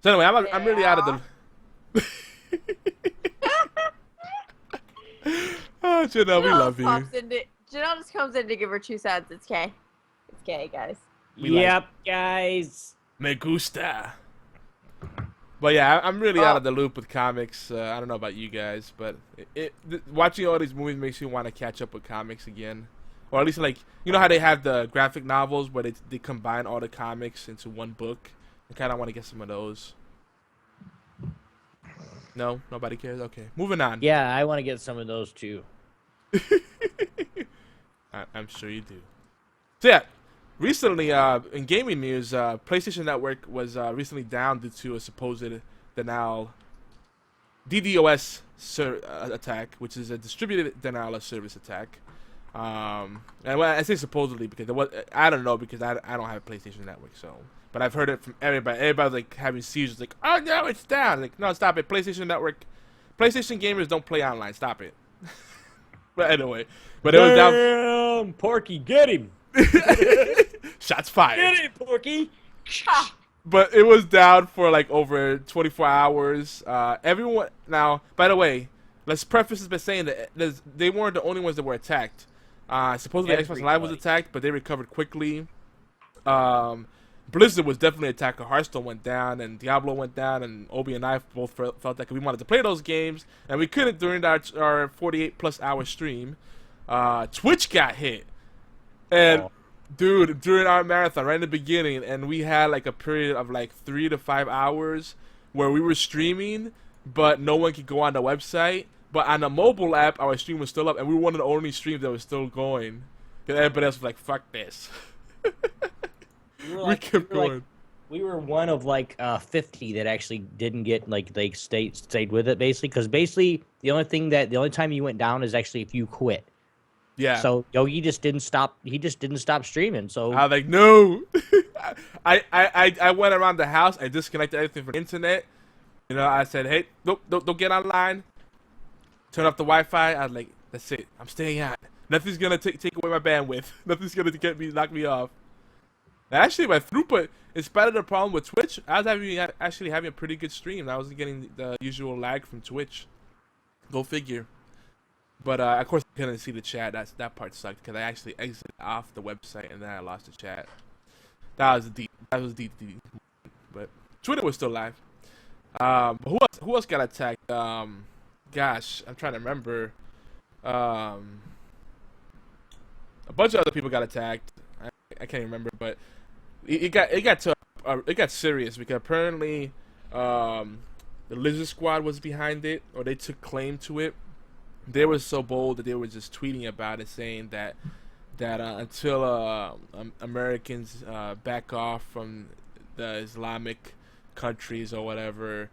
So anyway, I'm really out of the... Oh, Janelle, we love you. Janelle just comes in to give her 2 cents. It's K. It's K, guys. We like- Yep, guys. Me gusta. But yeah, I'm really out of the loop with comics. I don't know about you guys, but watching all these movies makes me want to catch up with comics again. Or at least, like, you know how they have the graphic novels where they combine all the comics into one book? I kind of want to get some of those. No? Nobody cares? Okay. Moving on. Yeah, I want to get some of those too. I'm sure you do. So yeah, recently in gaming news, PlayStation Network was recently down due to a supposed denial, DDoS attack, which is a distributed denial of service attack. And when I say supposedly because I don't know because I don't have a PlayStation Network, so. But I've heard it from everybody. Everybody's like having seizures, like, oh no, it's down. Like, no, stop it. PlayStation Network, PlayStation gamers don't play online. Stop it. But anyway, it was down. Damn, Porky, get him! Shots fired. Get him, Porky! But it was down for like over 24 hours. Everyone now, by the way, let's preface this by saying that they weren't the only ones that were attacked. Supposedly Xbox Live was attacked, but they recovered quickly. Blizzard was definitely attacked. Hearthstone went down, and Diablo went down, and Obi and I both felt like we wanted to play those games, and we couldn't during our 48+ hour stream. Twitch got hit, and dude, during our marathon, right in the beginning, and we had like a period of like 3 to 5 hours where we were streaming, but no one could go on the website. But on the mobile app, our stream was still up, and we were one of the only streams that was still going. Because everybody else was like, "Fuck this." We kept going. We were one of like 50 that actually didn't get like they stayed with it basically, because basically the only time you went down is actually if you quit. Yeah. So Yogi just didn't stop. He just didn't stop streaming. So I was like, no. I went around the house. I disconnected everything from the internet. You know, I said, hey, don't get online. Turn off the Wi-Fi. I was like, that's it. I'm staying on. Nothing's gonna take away my bandwidth. Nothing's gonna knock me off. Actually, my throughput, in spite of the problem with Twitch, I was actually having a pretty good stream. I wasn't getting the usual lag from Twitch. Go figure. But of course, I couldn't see the chat. That part sucked because I actually exited off the website and then I lost the chat. That was deep. But Twitter was still live. But who else got attacked? Gosh, I'm trying to remember. A bunch of other people got attacked. I can't remember, but it got serious because apparently the Lizard Squad was behind it, or they took claim to it. They were so bold that they were just tweeting about it, saying that until Americans back off from the Islamic countries or whatever,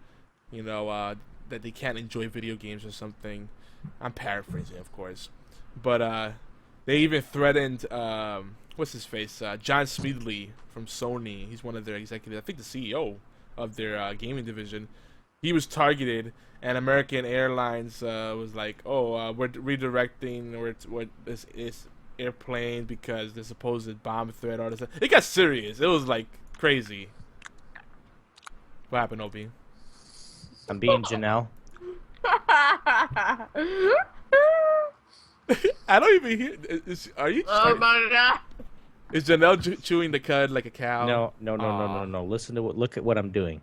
you know, that they can't enjoy video games or something. I'm paraphrasing, of course, but they even threatened what's his face, John Smedley from Sony. He's one of their executives. I think the CEO of their gaming division. He was targeted, and American Airlines was like, "Oh, we're redirecting this airplane because the supposed bomb threat." Or this. It got serious. It was like crazy. What happened, Obi? I'm being Janelle. I don't even hear. Are you? Oh my god! Is Janelle chewing the cud like a cow? No. Listen to look at what I'm doing.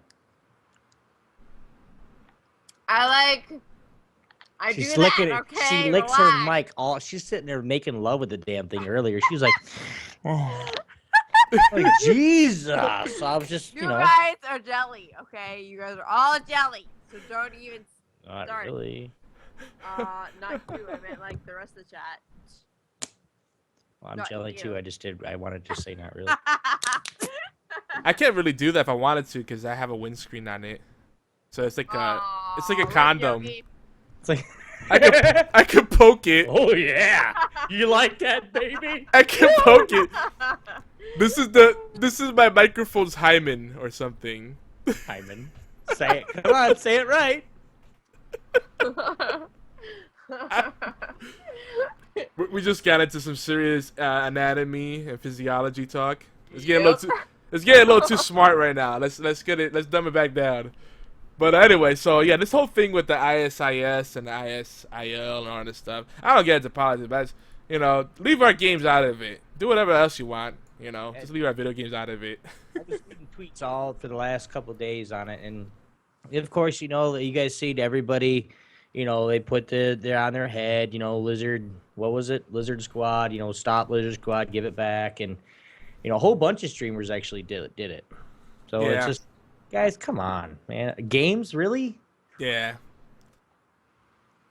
She's do licking that, it. okay, she licks her mic she's sitting there making love with the damn thing earlier. She was like, oh. Like Jesus. So I was just, You guys are jelly, okay? You guys are all jelly. So don't even Not start. really. Not you. I meant like the rest of the chat. Well, I'm Not jelly you. too. I wanted to say not really. I can't really do that if I wanted to because I have a windscreen on it. So it's like a condom. Yogi. It's like I could poke it. oh yeah, you like that, baby? I can poke it. This is my microphone's hymen or something. Hyman, say it. Come on, say it right. We just got into some serious anatomy and physiology talk. It's getting a little too smart right now. Let's dumb it back down. But anyway, so yeah, this whole thing with the ISIS and the ISIL and all this stuff, I don't get into politics, but you know, leave our games out of it. Do whatever else you want, you know, just leave our video games out of it. I was reading tweets all for the last couple of days on it, and of course, you know, you guys see everybody, you know, they put they're on their head, you know, Lizard Squad, you know, stop Lizard Squad, give it back, and you know, a whole bunch of streamers actually did it. So Yeah. it's just, guys, come on, man, games really? Yeah.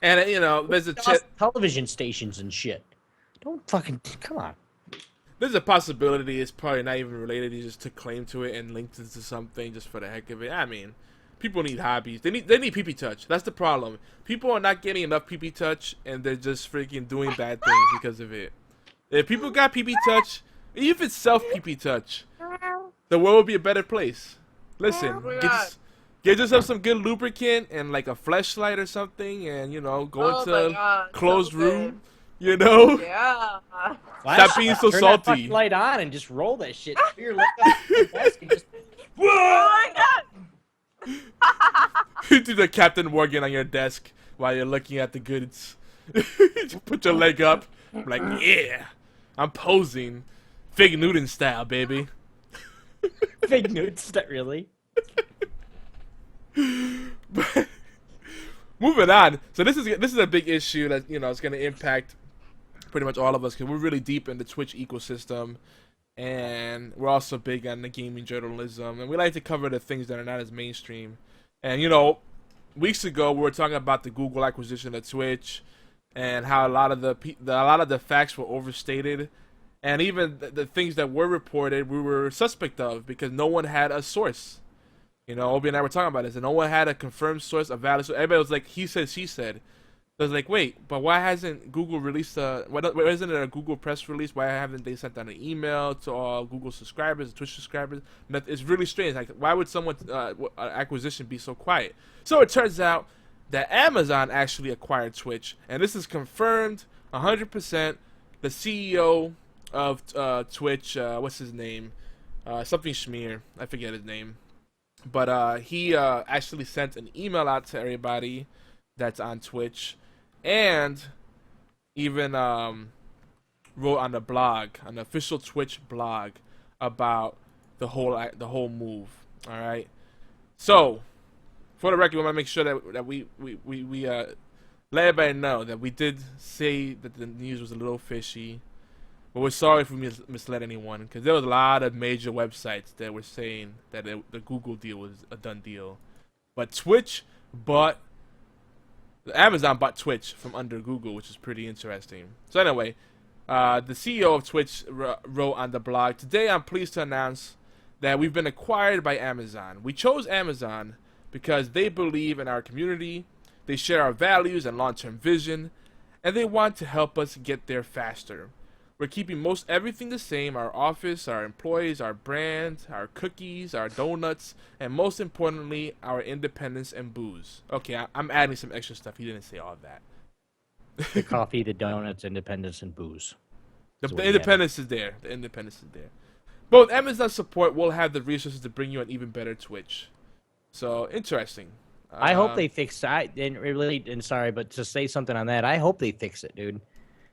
And you know, there's television stations and shit. Don't fucking come on. There's a possibility it's probably not even related. He just took claim to it and linked it to something just for the heck of it. I mean, people need hobbies. They need PP touch. That's the problem. People are not getting enough PP touch, and they're just freaking doing bad things because of it. If people got PP touch, even if it's self PP touch, the world would be a better place. Listen, get yourself some good lubricant and like a fleshlight or something, and you know, go into a closed room. You know? Yeah. Stop being so Turn salty. that fucking light on and just roll that shit. Your leg up to the desk and just, Oh my god! Do the Captain Morgan on your desk while you're looking at the goods. Just put your leg up. I'm like, yeah, I'm posing. Fig Newton style, baby. Fake nudes, that really. But moving on. So this is a big issue that, you know, it's going to impact pretty much all of us because we're really deep in the Twitch ecosystem, and we're also big on the gaming journalism, and we like to cover the things that are not as mainstream. And weeks ago we were talking about the Google acquisition of Twitch, and how a lot of the facts were overstated, and even the things that were reported we were suspect of because no one had a source. Obi and I were talking about this, and no one had a confirmed source, a valid source. Everybody was like, he said, she said. I was like, wait, but why hasn't Google released why isn't it a Google press release? Why haven't they sent out an email to all Google subscribers, Twitch subscribers? It's really strange. Like, why would someone acquisition be so quiet? So it turns out that Amazon actually acquired Twitch, and this is confirmed 100%. The CEO of Twitch, what's his name? Something Schmear. I forget his name. But he actually sent an email out to everybody that's on Twitch, and even wrote on the blog, on the official Twitch blog, about the whole move. All right. So, for the record, we want to make sure that we let everybody know that we did say that the news was a little fishy, but we're sorry if we misled anyone, because there was a lot of major websites that were saying that the Google deal was a done deal, but Amazon bought Twitch from under Google, which is pretty interesting. So anyway, the CEO of Twitch wrote on the blog, "Today I'm pleased to announce that we've been acquired by Amazon. We chose Amazon because they believe in our community, they share our values and long-term vision, and they want to help us get there faster. We're keeping most everything the same: our office, our employees, our brand, our cookies, our donuts, and most importantly, our independence and booze." Okay, I'm adding some extra stuff. He didn't say all of that. The coffee, the donuts, independence, and booze. The independence is there. The independence is there. Both Amazon support will have the resources to bring you an even better Twitch. So, interesting. I hope they fix it. And sorry, but to say something on that, I hope they fix it, dude.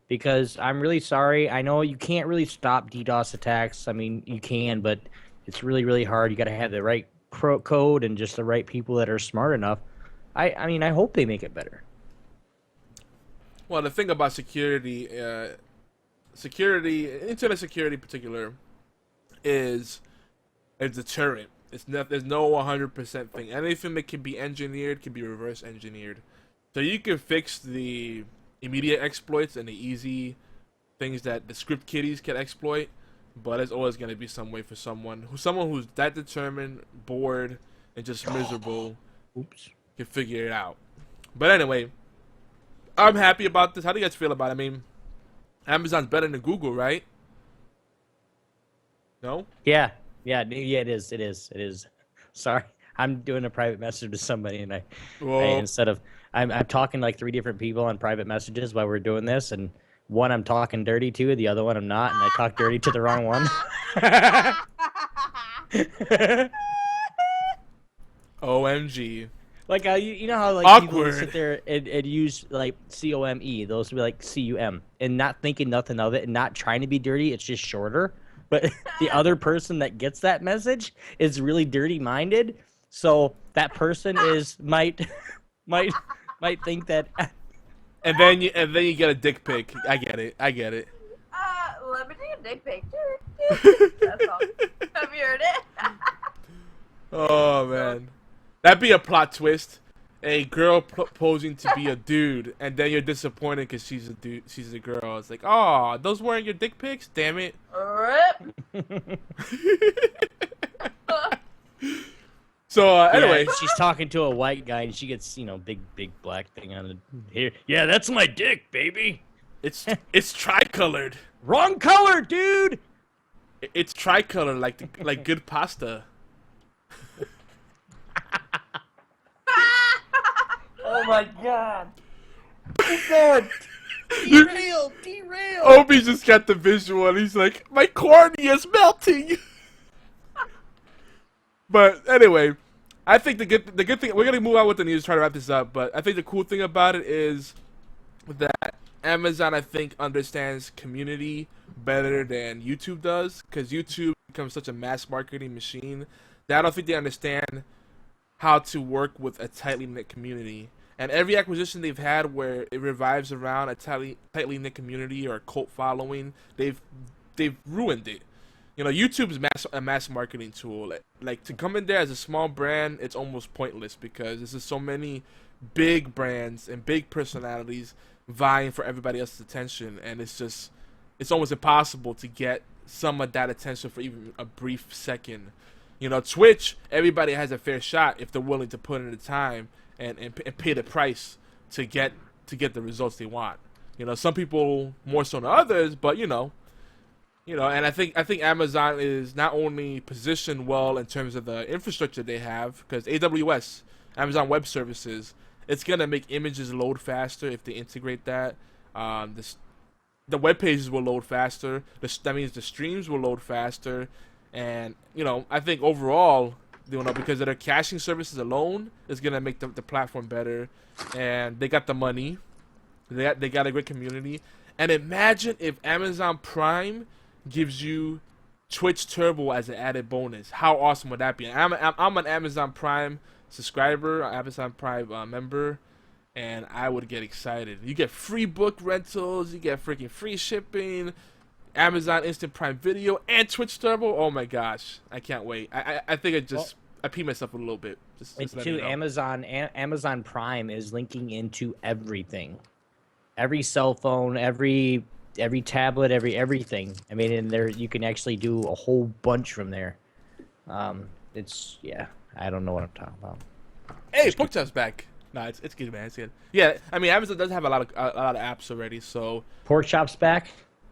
Because I'm really sorry. I know you can't really stop DDoS attacks. I mean, you can, but it's really, really hard. You got to have the right code and just the right people that are smart enough. I mean, I hope they make it better. Well, the thing about security, internet security in particular, is a deterrent. There's no 100% thing. Anything that can be engineered can be reverse engineered. So you can fix the immediate exploits and the easy things that the script kiddies can exploit, but there's always going to be some way for someone who's that determined, bored, and just miserable can figure it out. But anyway, I'm happy about this. How do you guys feel about it? I mean, Amazon's better than Google, right? No? Yeah, it is. Sorry, I'm doing a private message to somebody, and I'm talking to like 3 different people on private messages while we're doing this, and one I'm talking dirty to, the other one I'm not, and I talk dirty to the wrong one. OMG. Like, you know how like awkward. People sit there and use like COME, those would be like CUM, and not thinking nothing of it, and not trying to be dirty. It's just shorter. But the other person that gets that message is really dirty-minded, so that person might think that. And then you get a dick pic. I get it. Let me take a dick picture. That's all. Have you heard it? Oh man, that'd be a plot twist. A girl posing to be a dude, and then you're disappointed because she's a dude. She's a girl. It's like, oh, those weren't your dick pics. Damn it. Rip. So anyway, she's talking to a white guy, and she gets big black thing on the here. Yeah, that's my dick, baby. It's tricolored. Wrong color, dude. It's tricolored, like good pasta. Oh my god. Oh god. Derail. Obi just got the visual, and he's like, my cornea is melting. But anyway, I think the good thing, we're gonna move on with the news, try to wrap this up. But I think the cool thing about it is that Amazon, I think, understands community better than YouTube does, because YouTube becomes such a mass marketing machine that I don't think they understand how to work with a tightly knit community. And every acquisition they've had where it revives around a tightly knit community or a cult following, they've ruined it. YouTube's a mass marketing tool. Like to come in there as a small brand, it's almost pointless because there's just so many big brands and big personalities vying for everybody else's attention, and it's almost impossible to get some of that attention for even a brief second. Twitch, everybody has a fair shot if they're willing to put in the time and pay the price to get the results they want. Some people more so than others, but and I think Amazon is not only positioned well in terms of the infrastructure they have, because AWS, Amazon Web Services, it's gonna make images load faster if they integrate that. The web pages will load faster. That means the streams will load faster, and I think overall, because of their caching services alone, is gonna make the platform better, and they got the money. They got a great community. And imagine if Amazon Prime gives you Twitch Turbo as an added bonus. How awesome would that be? I'm an Amazon Prime subscriber, Amazon Prime member, and I would get excited. You get free book rentals, you get freaking free shipping, Amazon Instant Prime Video, and Twitch Turbo. Oh my gosh, I can't wait. I think I pee myself a little bit. Just Amazon Prime is linking into everything. Every cell phone, every tablet, everything. I mean, in there you can actually do a whole bunch from there. I don't know what I'm talking about. Hey, Porkchop's back. No, it's good, man. It's good. Yeah, I mean, Amazon does have a lot of apps already, so. Porkchop's back.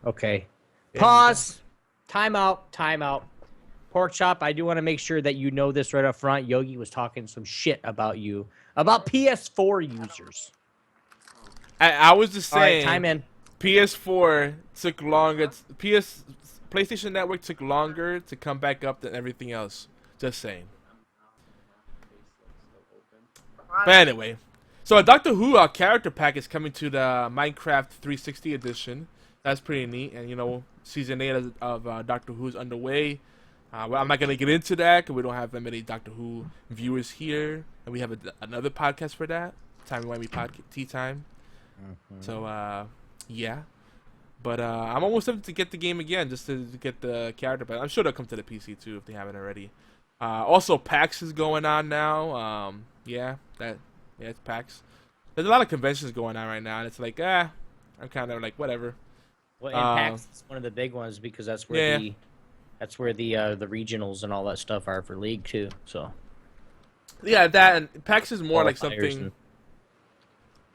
Okay. Pause. Time out. Porkchop, I do want to make sure that you know this right up front. Yogi was talking some shit about you, about PS4 users. I was just saying. All right, time in. PS4 took longer. PlayStation Network took longer to come back up than everything else. Just saying. But anyway, so a Doctor Who character pack is coming to the Minecraft 360 edition. That's pretty neat. And season 8 of Doctor Who is underway. Well, I'm not gonna get into that because we don't have that many Doctor Who viewers here, and we have another podcast for that. Timey Wimey Podcast Tea Time. So yeah, but I'm almost tempted to get the game again just to get the character pack. I'm sure they'll come to the PC too if they haven't already. Also, PAX is going on now. It's PAX. There's a lot of conventions going on right now, and it's like, I'm kind of like whatever. Well, and PAX is one of the big ones because that's where the regionals and all that stuff are for League too. So yeah, that and PAX is more like something.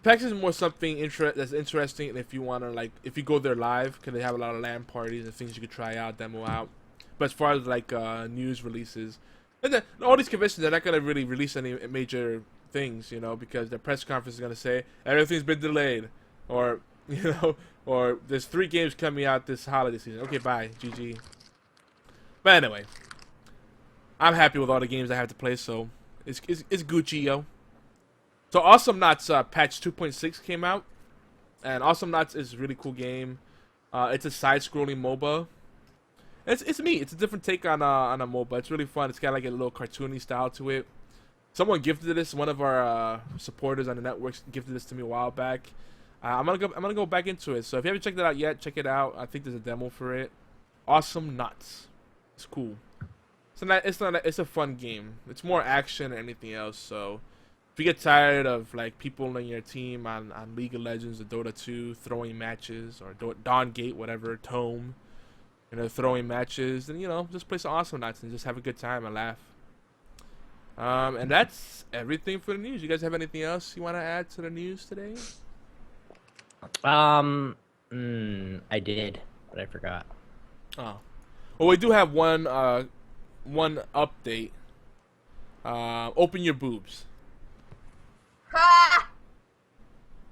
PAX is more something that's interesting if you want to if you go there live, because they have a lot of LAN parties and things you could try out, demo out. But as far as news releases, and then all these conventions, they're not gonna really release any major things, because their press conference is gonna say everything's been delayed, or or there's 3 games coming out this holiday season. Okay, bye, GG. But anyway, I'm happy with all the games I have to play, so it's Gucci, yo. So Awesome Knots patch 2.6 came out, and Awesome Knots is a really cool game. It's a side-scrolling MOBA. It's neat. It's a different take on a MOBA. It's really fun. It's got like a little cartoony style to it. Someone gifted this. One of our supporters on the network gifted this to me a while back. I'm gonna go back into it. So if you haven't checked it out yet, check it out. I think there's a demo for it. Awesome Knots. It's cool. It's a fun game. It's more action than anything else. So if you get tired of people in your team on League of Legends or Dota 2 throwing matches, or Dawn Gate, whatever, Tome, throwing matches, then just play some Awesome Knots and just have a good time and laugh. And that's everything for the news. You guys have anything else you want to add to the news today? I did, but I forgot. Oh, well, we do have one update. Open your boobs. Ha!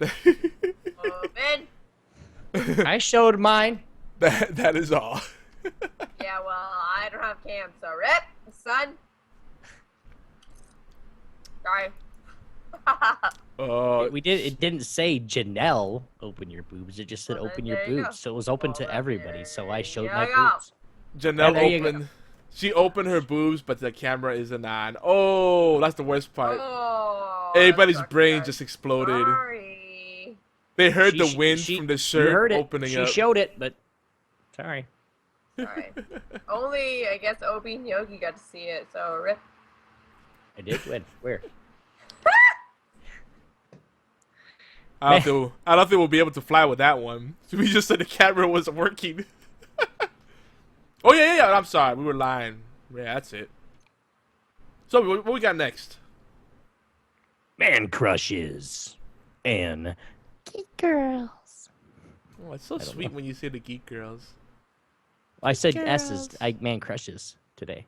Open. I showed mine. That is all. Yeah, well, I don't have cam, so rip, son. Sorry. It didn't say Janelle open your boobs. It just said Well, open there your you boobs. go. So it was open Well, to everybody. So I showed there my you go. boobs. Janelle there you opened. She opened her boobs, but the camera isn't on. Oh, that's the worst part. Oh, Everybody's that brain sucks. just exploded. Sorry. They heard She- the wind she- from the You shirt heard it. opening She up. showed it, but sorry. Sorry. Only, I guess, Obi and Yogi got to see it, so rip. I did? When? Where? I don't think we'll be able to fly with that one. We just said the camera wasn't working. Oh yeah. I'm sorry, we were lying. Yeah, that's it. So what we got next? Man crushes. And Geek girls. Oh, it's so sweet when you say the geek girls. I said Girls. S's, man crushes today.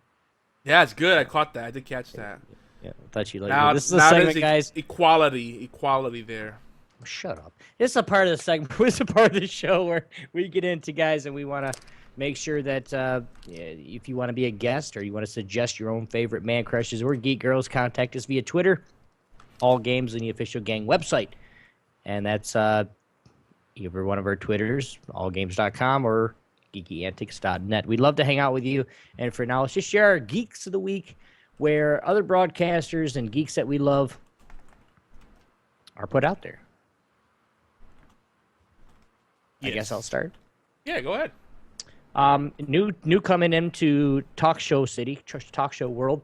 Yeah, it's good. I caught that. I did catch that. Yeah, I thought you liked Now, it. This is a now segment, there's guys. Equality there. Shut up. This is a part of the segment. This is a part of the show where we get into guys and we want to make sure that if you want to be a guest or you want to suggest your own favorite man crushes or geek girls, contact us via Twitter, All Games, and the official gang website. And that's either one of our Twitters, allgames.com or geekyantics.net. We'd love to hang out with you. And for now, let's just share our Geeks of the Week, where other broadcasters and geeks that we love are put out there. I guess I'll start. Yeah, go ahead. New coming into Talk Show City, Talk Show World,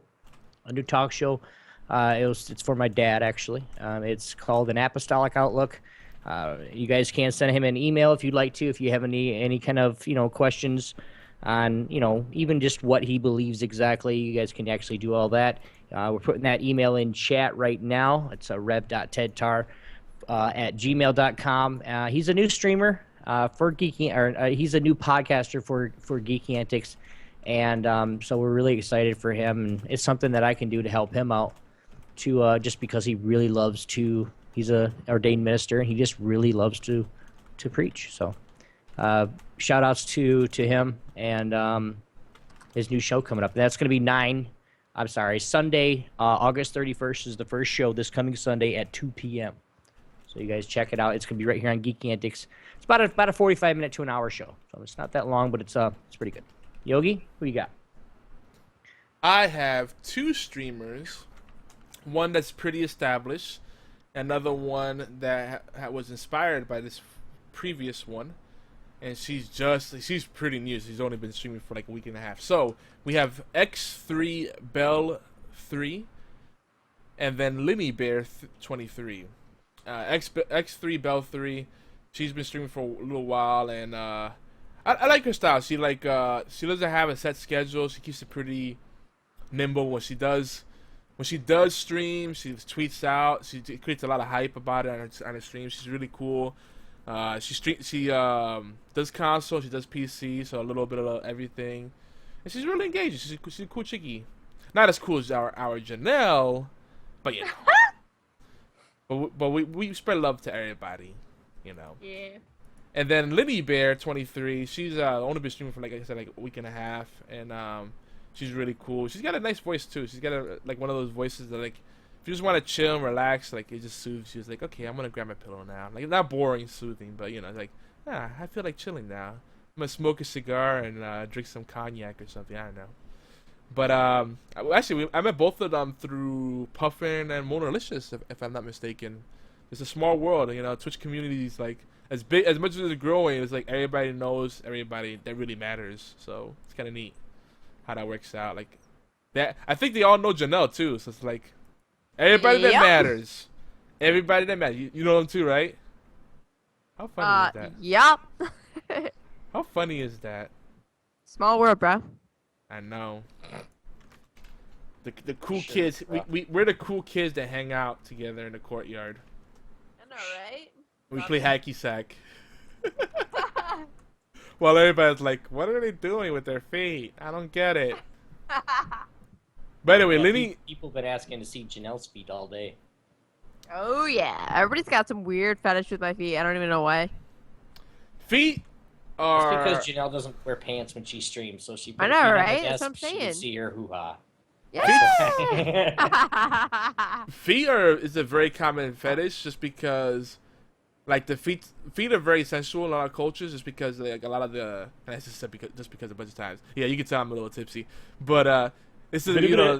a new talk show. It's for my dad actually. It's called An Apostolic Outlook. You guys can send him an email if you'd like to, if you have any kind of questions on even just what he believes exactly. You guys can actually do all that. We're putting that email in chat right now. It's rev.tedtar at gmail.com. He's a new streamer for Geeky, or he's a new podcaster for Geeky Antics, and so we're really excited for him. And it's something that I can do to help him out, to just because he really loves to. He's a ordained minister, and he just really loves to preach. So, shout outs to him and his new show coming up. That's going to be Sunday, August 31st is the first show this coming Sunday at 2 p.m. So you guys check it out. It's going to be right here on Geeky Antics. It's about a 45-minute to an hour show. So it's not that long, but it's pretty good. Yogi, who you got? I have two streamers. One that's pretty established. Another one that was inspired by this previous one. And she's pretty new. She's only been streaming for like a week and a half. So we have X3 Bell 3 and then Linny Bear 23. X3 Bell 3, she's been streaming for a little while, and I like her style. She doesn't have a set schedule. She keeps it pretty nimble when she does stream. She tweets out. She creates a lot of hype about it on her stream. She's really cool. She does console. She does PC. So a little bit of everything. And she's really engaging. She's a cool chickie. Not as cool as our Janelle, but yeah. But we spread love to everybody, Yeah. And then Linny Bear 23, she's only been streaming for like I said, like a week and a half, and she's really cool. She's got a nice voice too. She's got one of those voices that like if you just want to chill and relax, like it just soothes. She's like, okay, I'm gonna grab my pillow now. Like not boring, soothing, but like I feel like chilling now. I'm gonna smoke a cigar and drink some cognac or something. I don't know. But actually, I met both of them through Puffin and Monalicious, if I'm not mistaken. It's a small world, Twitch community is like as much as it's growing. It's like everybody knows everybody that really matters. So it's kind of neat how that works out. Like that, I think they all know Janelle too. So it's like everybody that matters, everybody that matters. You know them too, right? How funny is that? Yep. How funny is that? Small world, bro. I know. The cool kids. We're the cool kids that hang out together in the courtyard. I know, right? We play hacky sack. While everybody's like, what are they doing with their feet? I don't get it. But anyway, Linny. People been asking to see Janelle's feet all day. Oh yeah, everybody's got some weird fetish with my feet. I don't even know why. Feet are. It's because Janelle doesn't wear pants when she streams, so she. I know, right? That's what I'm so you saying. can see her hoo-ha. Yeah. Feet is a very common fetish, just because, like the feet are very sensual in a lot of cultures, just because like a lot of the. And I just said just because a bunch of times. Yeah, you can tell I'm a little tipsy, but it's the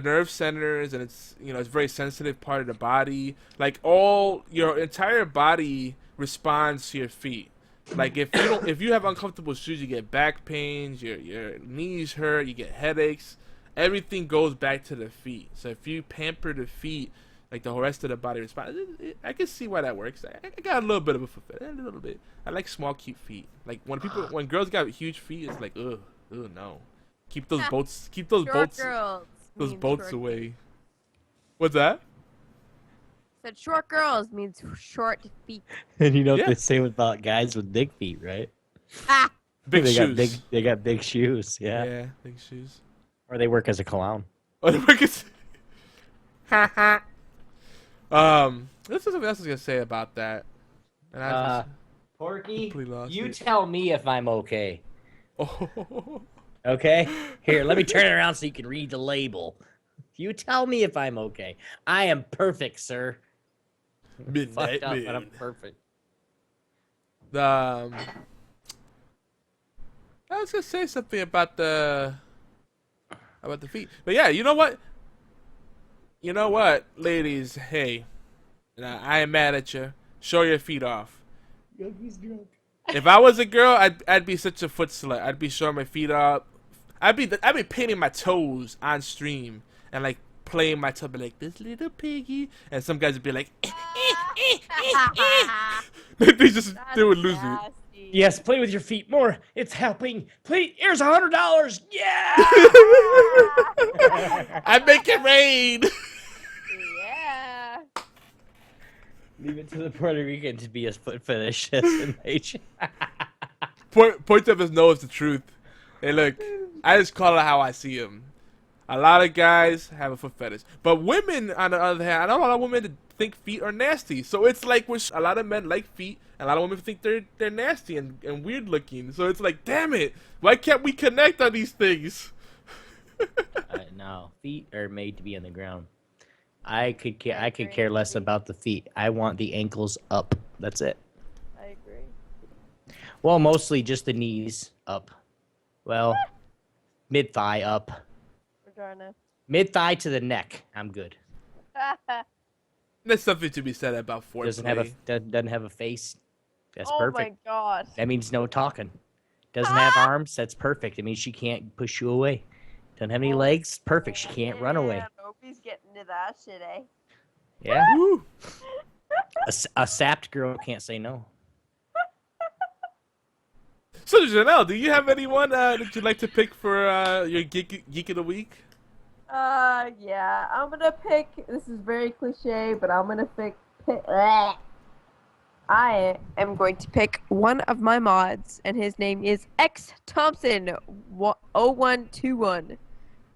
nerve centers, and it's it's a very sensitive part of the body. Like your entire body responds to your feet. Like if you have uncomfortable shoes, you get back pains, your knees hurt, you get headaches. Everything goes back to the feet. So if you pamper the feet, like the rest of the body responds, I can see why that works. I got a little bit of a foot fetish, a little bit. I like small, cute feet. Like when girls got huge feet, it's like ugh, no. Keep those bolts away. What's that? Said short girls means short feet. And you know what Yeah. they say about guys with big feet, right? Ah, Big they shoes. got big shoes, yeah. Yeah, big shoes. Or they work as a clown. Oh, the work is. This is something else I was gonna say about that. And I just Porky, completely lost you it. tell me if I'm okay. Oh, Okay? Here, let me turn it around so you can read the label. You tell me if I'm okay. I am perfect, sir. Midnight Fucked up, but Moon. I'm perfect. I was gonna say something about the feet, but yeah, you know what? You know what, ladies? Hey, I am mad at you. Show your feet off. If I was a girl, I'd be such a foot slut. I'd be showing my feet up. I'd be painting my toes on stream and like playing my toe, be like this little piggy, and some guys would be like, they would lose it. Yes, play with your feet more. It's helping. Please, here's $100. Yeah! I make it rain. Yeah. Leave it to the Puerto Rican to be a foot fetish destination. Point of his nose the truth. Hey, look, I just call it how I see him. A lot of guys have a foot fetish, but women, on the other hand, I know a lot of women that think feet are nasty. So it's like a lot of men like feet, and a lot of women think they're nasty and weird looking. So it's like, damn it, why can't we connect on these things? No, feet are made to be on the ground. I could care less about the feet. I want the ankles up. That's it. I agree. Well, mostly just the knees up. Well, mid thigh up. Vagina. Mid thigh to the neck. I'm good. There's something to be said about foreplay. Doesn't have a face. That's Oh perfect. my god. That means no talking. Doesn't have arms. That's perfect. It means she can't push you away. Doesn't have any legs. Perfect. She can't run away. Nobody's getting to that shit, eh? Yeah. Woo. A sapped girl can't say no. So Janelle, do you have anyone that you'd like to pick for your geek of the week? Yeah. I'm gonna pick. This is very cliche, but I'm gonna pick. I am going to pick one of my mods, and his name is X Thompson 0121.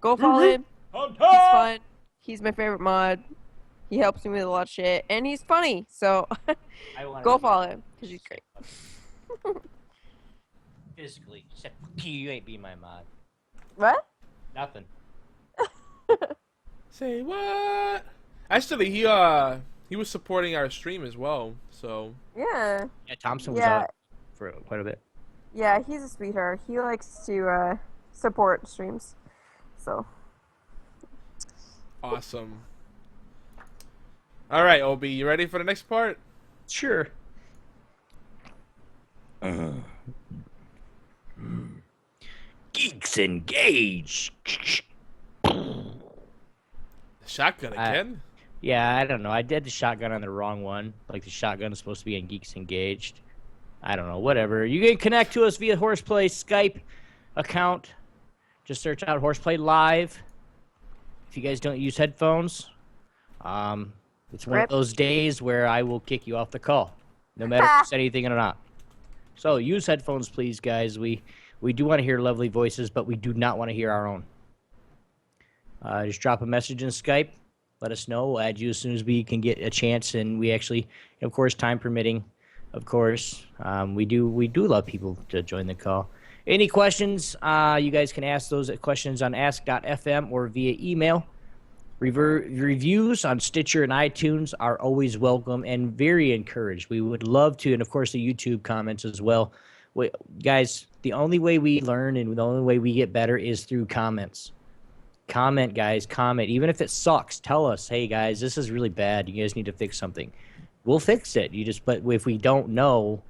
Go follow him. He's fun. He's my favorite mod. He helps me with a lot of shit, and he's funny. So go follow him because he's great. Physically, you ain't be my mod. What? Nothing. Say what? Actually, he was supporting our stream as well. So Yeah. Yeah, Thompson was Yeah. out for quite a bit. Yeah, he's a sweetheart. He likes to support streams. So. awesome. All right, Obi, you ready for the next part? Sure. Geeks engage. Shotgun again? Yeah, I don't know. I did the shotgun on the wrong one. Like the shotgun is supposed to be in Geeks Engaged. I don't know. Whatever. You can connect to us via HorsePLay Skype account. Just search out HorsePLay Live. If you guys don't use headphones, it's one of those days where I will kick you off the call, no matter if you said anything or not. So use headphones, please, guys. We do want to hear lovely voices, but we do not want to hear our own. Just drop a message in Skype. Let us know. We'll add you as soon as we can get a chance, and we actually, of course, time permitting, of course, we do love people to join the call. Any questions? You guys can ask those questions on ask.fm or via email. Reviews on Stitcher and iTunes are always welcome and very encouraged. We would love to, and of course, the YouTube comments as well. Guys, the only way we learn and the only way we get better is through comments. Comment, guys, comment. Even if it sucks, tell us, hey, guys, this is really bad. You guys need to fix something. We'll fix it. But if we don't know,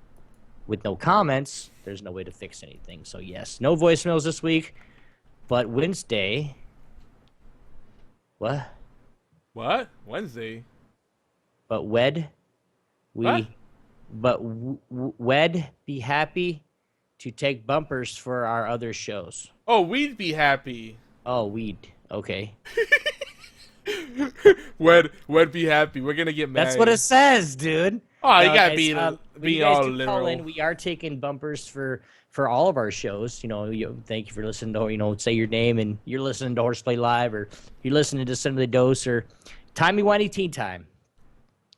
with no comments, there's no way to fix anything. So yes, no voicemails this week, but Wednesday. What? What? Wednesday? But wed, What? wed be happy to take bumpers for our other shows. Oh, we'd be happy. Oh, weed. Okay. We'd be happy. We're gonna get married. That's what it says, dude. Oh, you No, gotta guys, be when be you guys all do call literal. in, we are taking bumpers for all of our shows. You know, thank you for listening to, say your name and you're listening to Horseplay Live, or you're listening to Send the Dose, or Timey Wimey Teen Time.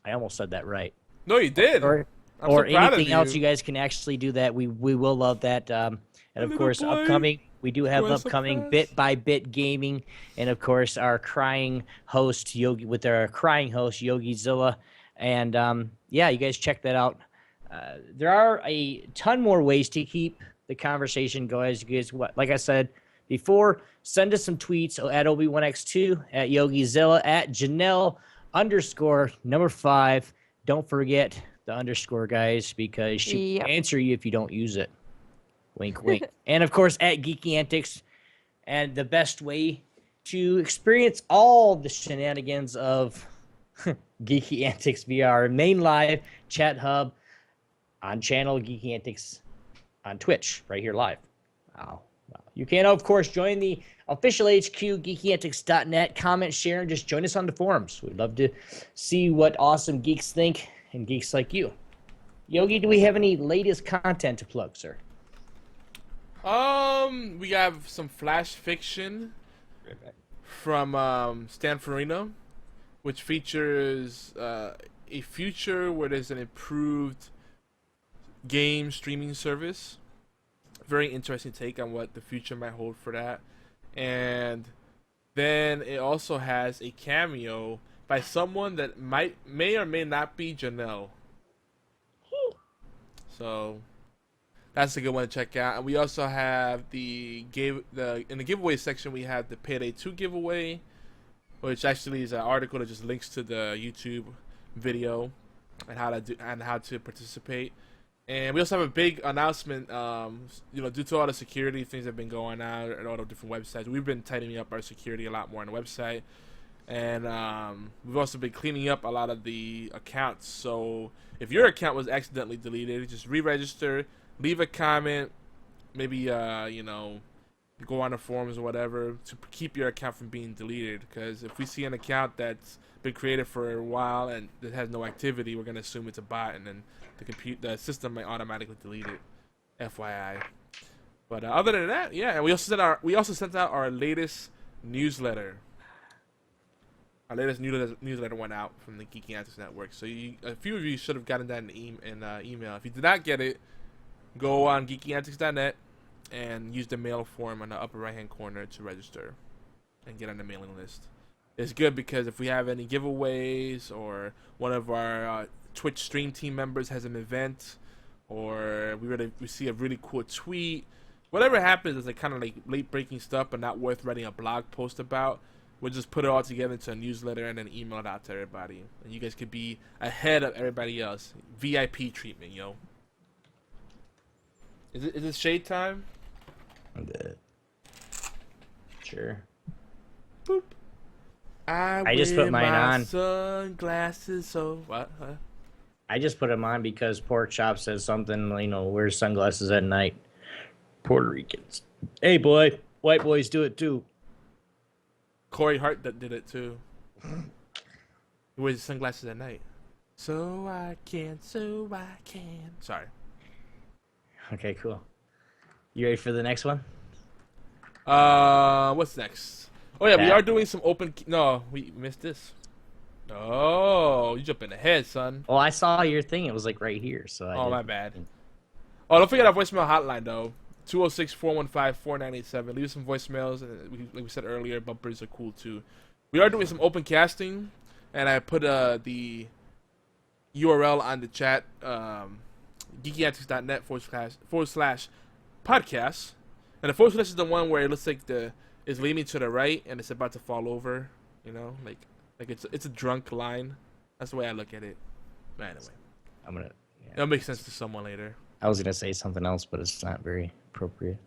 I almost said that right. No, you did. Or I'm so proud of anything else you guys can actually do that. We will love that. And of Little course, boy, upcoming, we do have boy so upcoming fast. Bit by Bit Gaming, and of course our crying host Yogizilla, and yeah, you guys check that out. There are a ton more ways to keep the conversation going. You guys, like I said before, send us some tweets at Obi1X2, at Yogizilla, at Janelle_5. Don't forget the underscore, guys, because she Yep. will answer you if you don't use it. Wink, wink. And of course, at Geeky Antics. And the best way to experience all the shenanigans of Geeky Antics via our main live chat hub on channel Geeky Antics on Twitch, right here live. Wow. You can, of course, join the official HQ, geekyantics.net. Comment, share, and just join us on the forums. We'd love to see what awesome geeks think, and geeks like you. Yogi, do we have any latest content to plug, sir? We have some flash fiction from Stan Farina, which features a future where there's an improved game streaming service. Very interesting take on what the future might hold for that. And then it also has a cameo by someone that may or may not be Janelle. So that's a good one to check out. And we also have in the giveaway section we have the Payday 2 giveaway, which actually is an article that just links to the YouTube video and how to participate. And we also have a big announcement, due to all the security things that have been going on at all the different websites. We've been tightening up our security a lot more on the website. And we've also been cleaning up a lot of the accounts. So if your account was accidentally deleted, just re-register, leave a comment, maybe, go on the forums or whatever to keep your account from being deleted. Because if we see an account that's been created for a while and that has no activity, we're going to assume it's a bot, and then the system might automatically delete it. FYI. But other than that, yeah, and we also sent out our latest newsletter. Our latest newsletter went out from the Geeky Antics Network. So a few of you should have gotten that in email. If you did not get it, go on geekyantics.net and use the mail form on the upper right-hand corner to register and get on the mailing list. It's good because if we have any giveaways, or one of our Twitch stream team members has an event, or we see a really cool tweet, whatever happens is like kind of like late-breaking stuff but not worth writing a blog post about, we'll just put it all together into a newsletter and then email it out to everybody. And you guys could be ahead of everybody else. VIP treatment, yo. Is it shade time? Sure. Boop. I just put mine on. Sunglasses. So what? Huh? I just put them on because Pork Chop says something, wear sunglasses at night. Puerto Ricans. Hey, boy. White boys do it, too. Corey Hart that did it, too. He wears sunglasses at night. So I can. Sorry. Okay, cool. You ready for the next one? What's next? Oh, yeah, we That. are doing some open... No, we missed this. Oh, you jumping ahead, son. Well, I saw your thing. It was, right here, so I Oh, did. my bad. Oh, don't forget our voicemail hotline, though. 206-415-4987. Leave some voicemails. And like we said earlier, bumpers are cool, too. We are doing some open casting, and I put the URL on the chat, geekyantics.net /podcast. And the / is the one where it looks like it's leaning to the right, and it's about to fall over, like it's a drunk line. That's the way I look at it. But anyway. I'm gonna. It'll make sense to someone later. I was gonna say something else, but it's not very appropriate.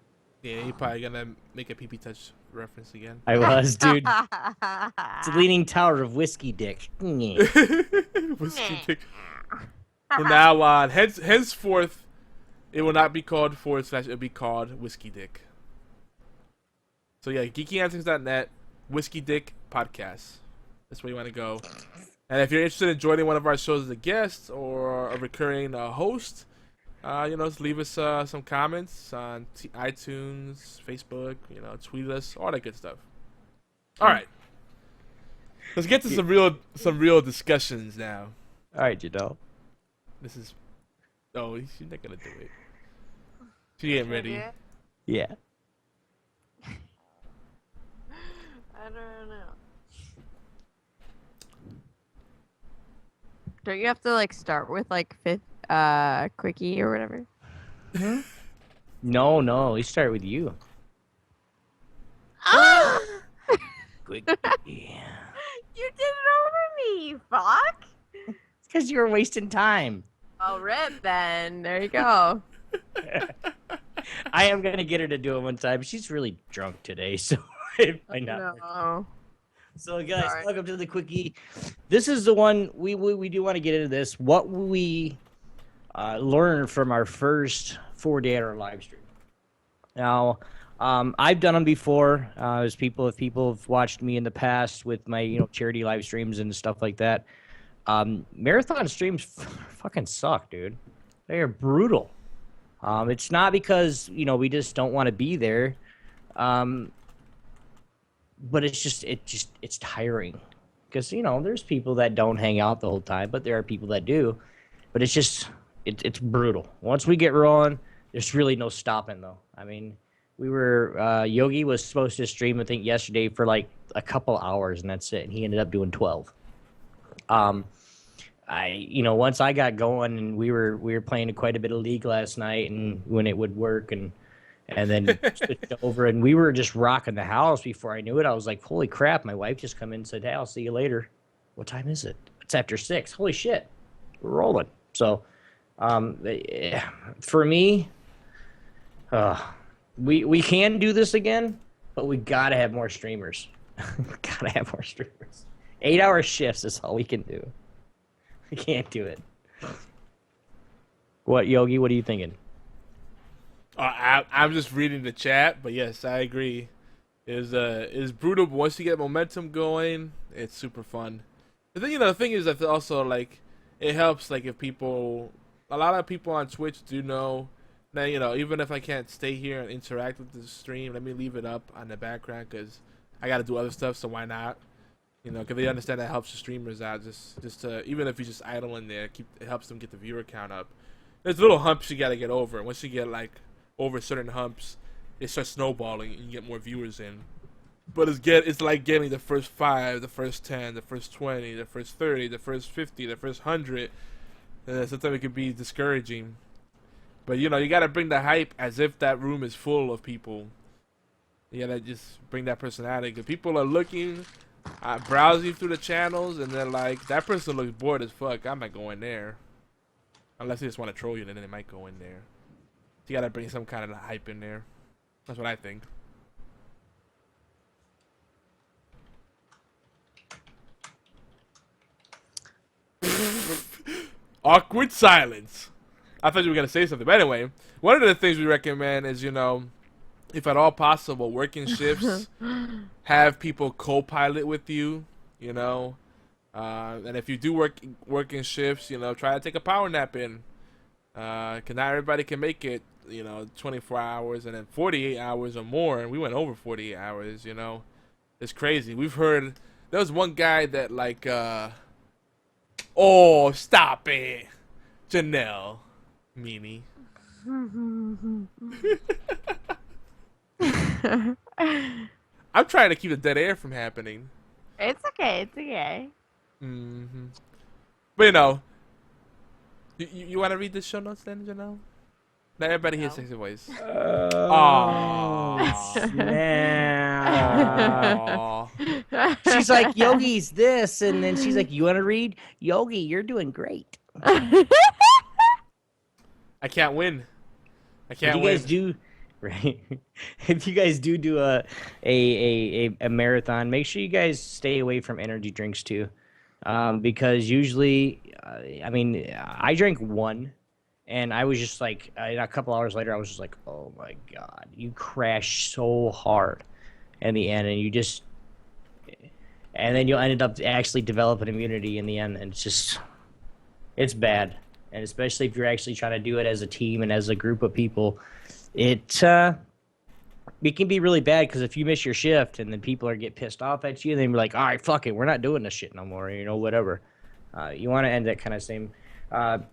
Yeah, you're probably gonna make a PP touch reference again. I was, dude. It's a leaning tower of whiskey dick. Whiskey dick. From now on, henceforth, it will not be called / it'll be called Whiskey Dick. So yeah, geekyanswers.net, Whiskey Dick Podcast. That's where you want to go. And if you're interested in joining one of our shows as a guest or a recurring host, just leave us some comments on iTunes, Facebook, tweet us, all that good stuff. All right. Let's get to some real discussions now. All right, Janelle. This is... Oh, she's not going to do it. She ain't ready. Yeah. I don't know. Don't you have to like start with like fifth quickie or whatever? No, we start with you. Quickie. You did it over me, you fuck. It's because you were wasting time. Oh, rip then. There you go. I am gonna get her to do it one time. She's really drunk today, so it might not work. No. So guys, Sorry. welcome to the quickie. This is the one we do want to get into this. What we learned from our first 4-day live stream. Now, I've done them before. As people have watched me in the past with my charity live streams and stuff like that. Marathon streams fucking suck, dude. They are brutal. It's not because we just don't want to be there, but it's tiring because there's people that don't hang out the whole time, but there are people that do. But it's brutal. Once we get rolling, there's really no stopping though. I mean, we were Yogi was supposed to stream I think yesterday for like a couple hours and that's it, and he ended up doing 12. Once I got going and we were playing quite a bit of League last night, and when it would work and then switched over and we were just rocking the house. Before I knew it, I was like, holy crap, my wife just come in and said, hey, I'll see you later. What time is it? It's after 6. Holy shit, we're rolling. So for me, we can do this again, but we gotta have more streamers. We gotta have more streamers. 8-hour shifts is all we can do. We can't do it. What, Yogi? What are you thinking? I'm just reading the chat, but yes, I agree. It's brutal, but once you get momentum going, it's super fun. But then the thing is that also like it helps like if a lot of people on Twitch do know that even if I can't stay here and interact with the stream, let me leave it up on the background because I got to do other stuff. So why not? Because they understand that helps the streamers out. Just to, even if you just idle in there, it helps them get the viewer count up. There's little humps you got to get over. Once you get like over certain humps, it starts snowballing and you get more viewers in. But it's like getting the first 5, the first 10, the first 20, the first 30, the first 50, the first 100. Sometimes it can be discouraging. But you got to bring the hype as if that room is full of people. You got to just bring that personality. Because people are looking, browsing through the channels, and they're like, that person looks bored as fuck. I'm not going there. Unless they just want to troll you, then they might go in there. You got to bring some kind of hype in there. That's what I think. Awkward silence. I thought you were going to say something. But anyway, one of the things we recommend is, if at all possible, working shifts, have people co-pilot with you, and if you do working shifts, try to take a power nap in. Because not everybody can make it, 24 hours and then 48 hours or more. And we went over 48 hours, It's crazy. We've heard, there was one guy that like, oh, stop it. Janelle. Meanie. I'm trying to keep the dead air from happening. It's okay. It's okay. But you want to read the show notes then, Janelle? Not everybody hears sexy voice. She's like, Yogi's this, and then she's like, you want to read? Yogi, you're doing great. I can't win. I If can't you win. guys do, right? If you guys do a marathon, make sure you guys stay away from energy drinks too, because usually, I mean, I drank one, and I was just like, a couple hours later, I was just like, oh my god, you crashed so hard in the end, and you just, and then you'll end up actually developing immunity in the end, and it's bad. And especially if you're actually trying to do it as a team and as a group of people, it can be really bad, because if you miss your shift and then people get pissed off at you, and then you're like, all right, fuck it, we're not doing this shit no more, whatever. You want to end that kind of same.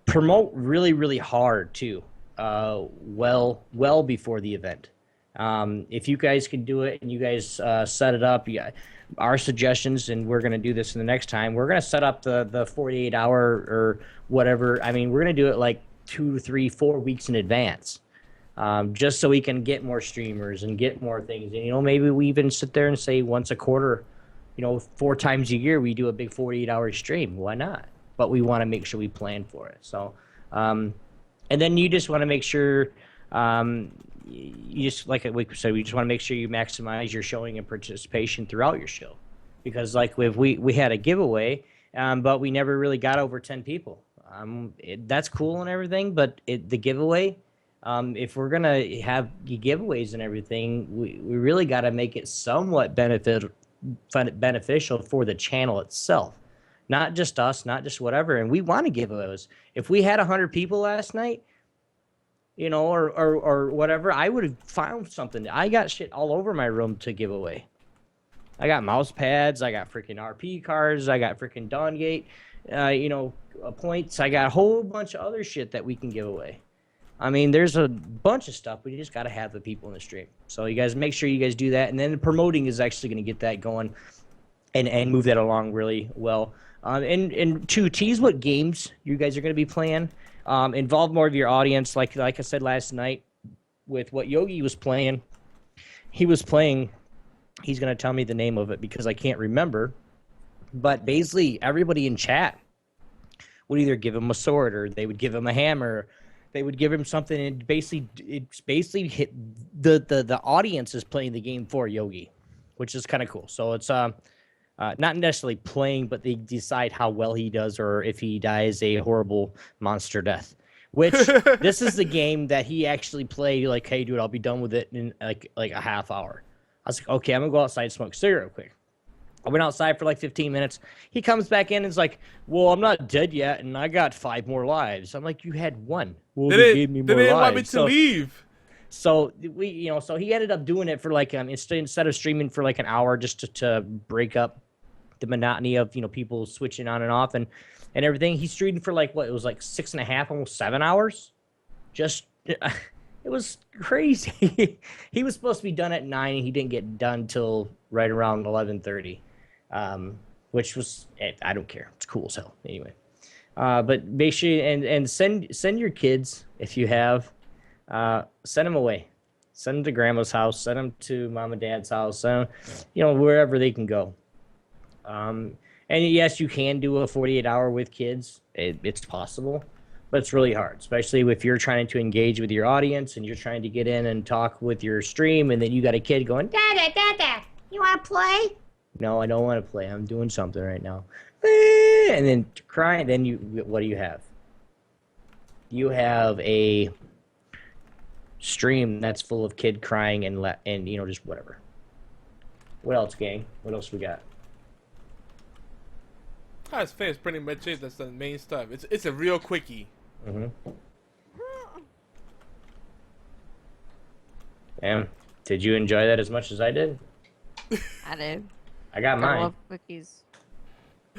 Promote really, really hard too. Well before the event. If you guys can do it and you guys set it up, our suggestions, and we're going to do this in the next time, we're going to set up the 48 hour or whatever. I mean, we're going to do it like 2, 3, 4 weeks in advance, just so we can get more streamers and get more things. And, maybe we even sit there and say once a quarter, 4 times a year, we do a big 48-hour stream. Why not? But we want to make sure we plan for it. So, and then you just want to make sure, you just, like we said, we just want to make sure you maximize your showing and participation throughout your show, because like if we had a giveaway, but we never really got over 10 people. That's cool and everything, but the giveaway, if we're gonna have giveaways and everything, we really got to make it somewhat beneficial for the channel itself, not just us, not just whatever. And we want to give those. If we had 100 people last night, or whatever, I would have found something. I got shit all over my room to give away. I got mouse pads, I got freaking RP cards, I got freaking Dawngate, points. I got a whole bunch of other shit that we can give away. I mean, there's a bunch of stuff. We just got to have the people in the stream. So you guys make sure you guys do that, and then the promoting is actually going to get that going and move that along really well. And to tease what games you guys are going to be playing. Involve more of your audience, like I said last night with what Yogi was playing. He's going to tell me the name of it because I can't remember. But basically, everybody in chat would either give him a sword, or they would give him a hammer. They would give him something, and it's basically hit the audience is playing the game for Yogi, which is kind of cool. So it's not necessarily playing, but they decide how well he does, or if he dies a horrible monster death. Which this is the game that he actually played. Like, hey, dude, I'll be done with it in like a half hour. I was like, okay, I'm gonna go outside and smoke a cigarette real quick. I went outside for like 15 minutes. He comes back in and is like, well, I'm not dead yet, and I got 5 more lives. I'm like, you had 1. Well, they gave me more lives. They didn't want me to leave. So so he ended up doing it for like instead of streaming for like an hour, just to break up the monotony of people switching on and off and everything. He streamed for like it was like 6.5, almost 7 hours. Just it was crazy. He was supposed to be done at 9, and he didn't get done till right around 11:30, which was I don't care. It's cool as hell anyway. But make sure and send your kids if you have. Send them away. Send them to grandma's house. Send them to mom and dad's house. Send them, wherever they can go. And yes, you can do a 48-hour with kids. It's possible, but it's really hard, especially if you're trying to engage with your audience and you're trying to get in and talk with your stream, and then you got a kid going, Dada, you want to play? No, I don't want to play. I'm doing something right now. And then crying. Then what do you have? You have a stream that's full of kid crying and just whatever. What else, gang? What else we got? That's pretty much it. That's the main stuff. It's a real quickie. Mm-hmm. Damn. Did you enjoy that as much as I did? I did. I got mine. I love quickies.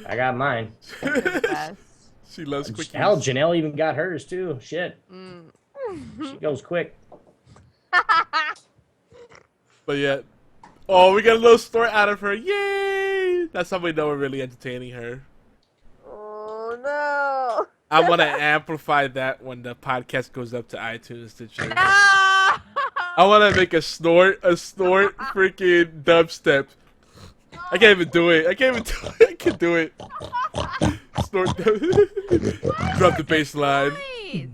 I got mine. They're the best. She loves quickies. Hell, Janelle even got hers too. Shit. She goes quick. But yeah. Oh, we got a little story out of her. Yay! That's how we know we're really entertaining her. Oh no. I want to amplify that when the podcast goes up to iTunes, Stitcher. Ah! I want to make a snort freaking dubstep. I can't even do it. I can't do it. Snort. Drop the bass line. Nice.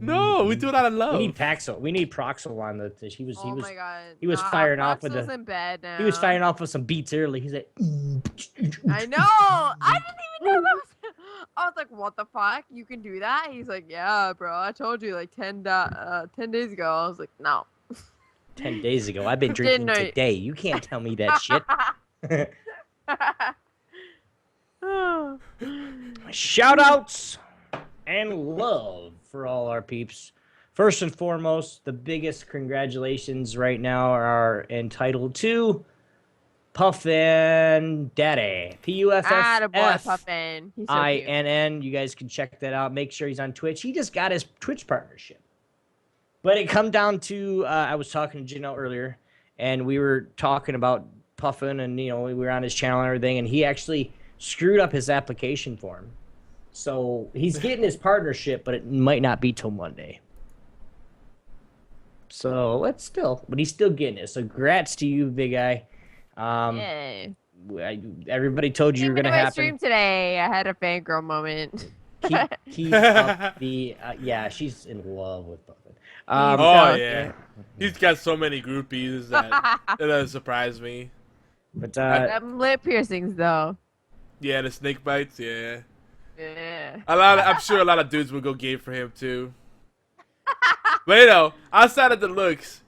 No, we do it out of love. We need Paxil. We need Proxil on the. Oh my god. He was firing off with Proxil's in bed now. He was firing off with some beats early. He's like. I know. I didn't even know that was. I was like, what the fuck? You can do that? He's like, yeah, bro. I told you like 10 days ago. I was like, no. 10 days ago. I've been drinking today. You can't tell me that shit. Shout outs and love for all our peeps. First and foremost, the biggest congratulations right now are entitled to Puffin Daddy. Puffin. He's so INN. You guys can check that out. Make sure he's on Twitch. He just got his Twitch partnership. But it come down to, I was talking to Janelle earlier, and we were talking about Puffin, and, you know, we were on his channel and everything, and he actually screwed up his application form. So he's getting his partnership, but it might not be till Monday. So but he's still getting it. So congrats to you, big guy. Yay. Everybody told you you were going to happen. Stream today. I had a fangirl moment. Keep up the, yeah, she's in love with Puffin. Yeah. He's got so many groupies that it doesn't surprise me. But lip piercings though. Yeah, the snake bites, yeah. Yeah. I'm sure a lot of dudes would go gay for him too. But you know, outside of the looks,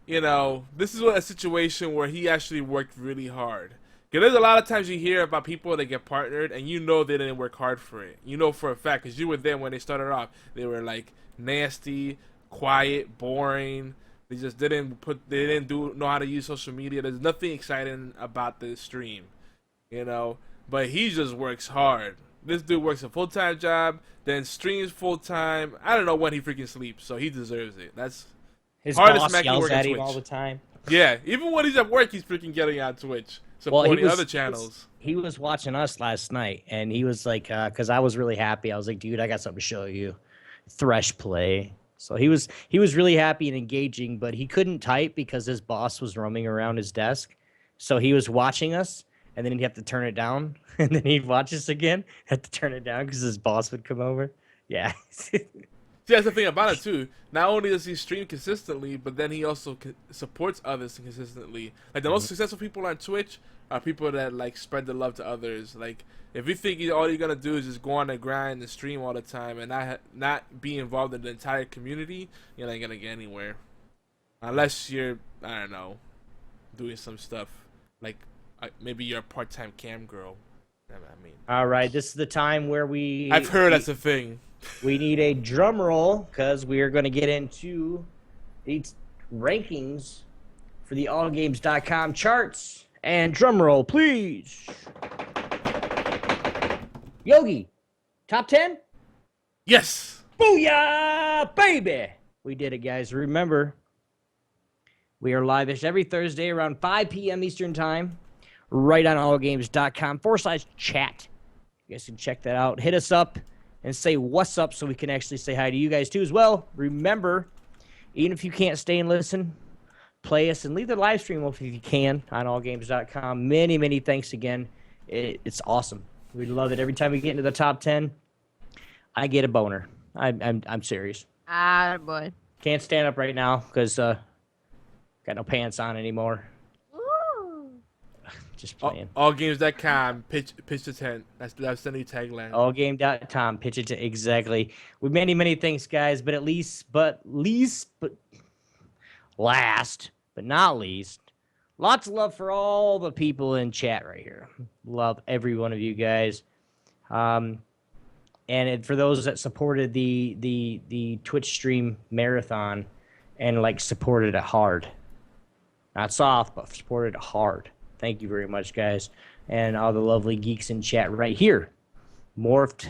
you know, this is a situation where he actually worked really hard. Because there's a lot of times you hear about people that get partnered and you know they didn't work hard for it. You know for a fact because you were there when they started off. They were like nasty, quiet, boring. They just didn't know how to use social media. There's nothing exciting about this stream, you know. But he just works hard. This dude works a full-time job, then streams full-time. I don't know when he freaking sleeps, so he deserves it. That's his hardest boss Mackie yells work at on him Twitch. all the time. Yeah, even when he's at work, he's freaking getting on Twitch, supporting other channels. He was watching us last night, and he was like, because I was really happy. I was like, dude, I got something to show you. HorsePLAY. So he was really happy and engaging, but he couldn't type because his boss was roaming around his desk. So he was watching us, and then he'd have to turn it down, and then he'd watch us again, have to turn it down because his boss would come over. Yeah. See, that's the thing about it too. Not only does he stream consistently, but then he also supports others consistently. Like the most successful people on Twitch are people that like spread the love to others. Like if you think all you're gonna do is just go on the grind and stream all the time and not be involved in the entire community, you're not gonna get anywhere. Unless you're, I don't know, doing some stuff like maybe you're a part-time cam girl. I mean. All right, this is the time where I've heard that's a thing. We need a drum roll because we are going to get into the rankings for the allgames.com charts. And drum roll, please. Yogi, top 10? Yes. Booyah, baby. We did it, guys. Remember, we are live-ish every Thursday around 5 p.m. Eastern Time, right on allgames.com/chat. You guys can check that out. Hit us up and say what's up so we can actually say hi to you guys too as well. Remember, even if you can't stay and listen, play us and leave the live stream up if you can on allgames.com. Many, many thanks again. It's awesome. We love it. Every time we get into the top 10, I get a boner. I'm serious. Ah, boy. Can't stand up right now because got no pants on anymore. Just playing. Allgames.com, pitch the tent. That's the new tagline. Allgame.com, pitch it to exactly. With many, many thanks, guys. But last but not least, lots of love for all the people in chat right here. Love every one of you guys. And for those that supported the Twitch stream marathon and like supported it hard, not soft, but supported it hard. Thank you very much, guys, and all the lovely geeks in chat right here. Morph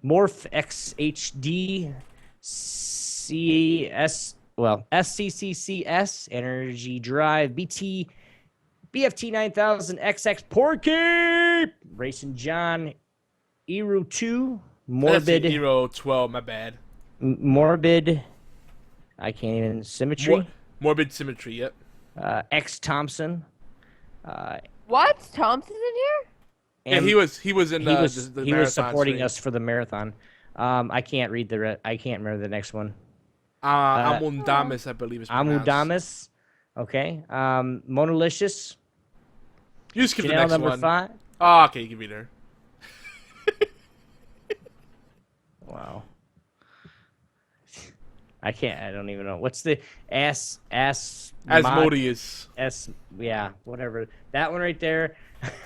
XHD CS, well, SCCCS, Energy Drive, BT, BFT 9000, XX Porky, Racing John, Eru 2, Morbid, Hero 12, my bad. Morbid, I can't even, Symmetry. Morbid Symmetry, yep. X Thompson. What? Thompson's in here? And he was in the he was supporting stream. us for the marathon. I can't read I can't remember the next one. Amundamis, I believe is pronounced. Amudamis. Okay. Monolicious. You skip the Chanel next number one. 5. Oh, okay, give me there. Wow. I can't. I don't even know. What's the Asmodeus. Yeah, whatever. That one right there.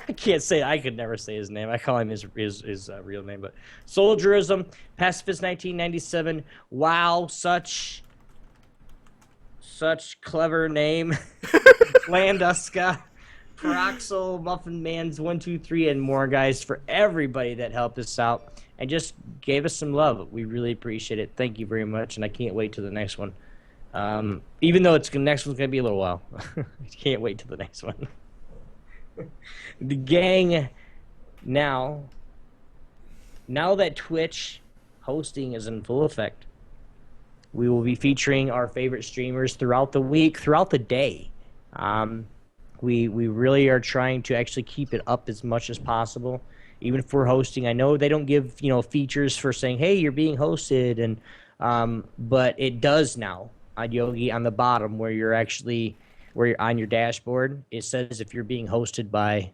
I can't say. I could never say his name. I call him his real name, but Soldierism, Pacifist 1997. Wow, such clever name. Landuska, Peroxel, Muffin Man's 123, and more guys for everybody that helped us out and just gave us some love. We really appreciate it. Thank you very much, and I can't wait to the next one. Even though the next one's gonna be a little while, I can't wait to the next one. The gang, now that Twitch hosting is in full effect, we will be featuring our favorite streamers throughout the week, throughout the day. We really are trying to actually keep it up as much as possible, even for hosting. I know they don't give features for saying, hey, you're being hosted, and but it does now on Yogi on the bottom where you're on your dashboard. It says if you're being hosted by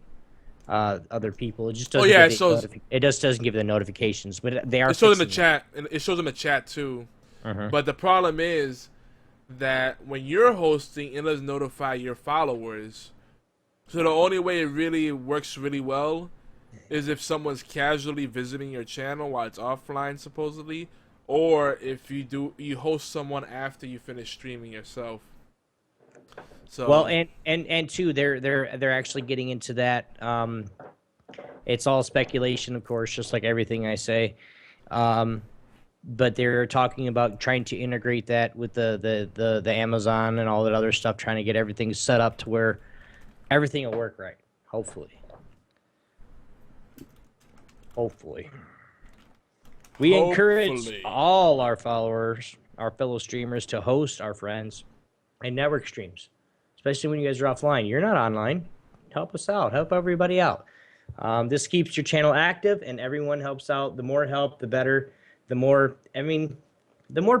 other people. It just doesn't. It just doesn't give the notifications, but they are. It shows in the chat, and it shows in the chat too. But the problem is that when you're hosting, it doesn't notify your followers. So the only way it really works really well is if someone's casually visiting your channel while it's offline, supposedly, or if you host someone after you finish streaming yourself. So well, and two, they're actually getting into that. It's all speculation, of course, just like everything I say. But they're talking about trying to integrate that with the Amazon and all that other stuff, trying to get everything set up to where everything will work right. Hopefully. We encourage all our followers, our fellow streamers, to host our friends and network streams, especially when you guys are offline. You're not online. Help us out. Help everybody out. This keeps your channel active, and everyone helps out. The more help, the better. The more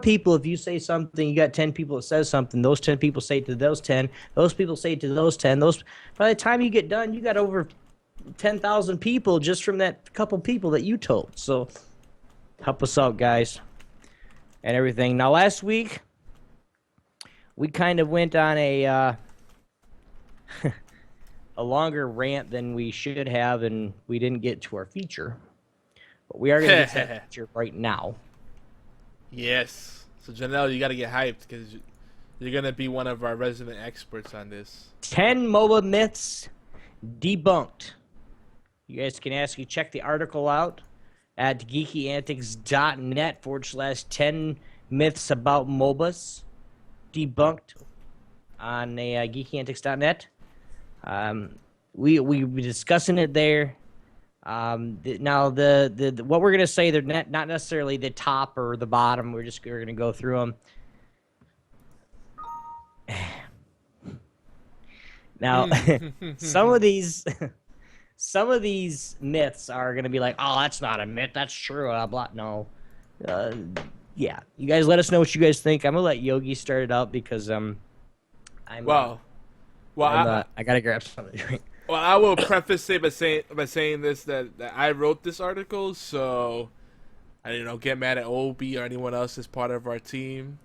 people, if you say something, you got 10 people that says something, those 10 people say it to those 10, those people say it to those 10, by the time you get done, you got over 10,000 people just from that couple people that you told. So help us out, guys, and everything. Now, last week, we kind of went on a longer rant than we should have, and we didn't get to our feature. But we are going to get to that feature right now. Yes. So, Janelle, you got to get hyped because you're going to be one of our resident experts on this. 10 MOBA myths debunked. You guys can check the article out at geekyantics.net/10 myths about MOBAs debunked on geekyantics.net. We be discussing it there. Now the what we're gonna say, they're not necessarily the top or the bottom. We're gonna go through them. Now, some of these myths are gonna be like, oh, that's not a myth, that's true. Blah. No, yeah. You guys let us know what you guys think. I'm gonna let Yogi start it out because I gotta grab something to drink. Well, I will preface it by saying this that I wrote this article, so I don't get mad at Obi or anyone else as part of our team.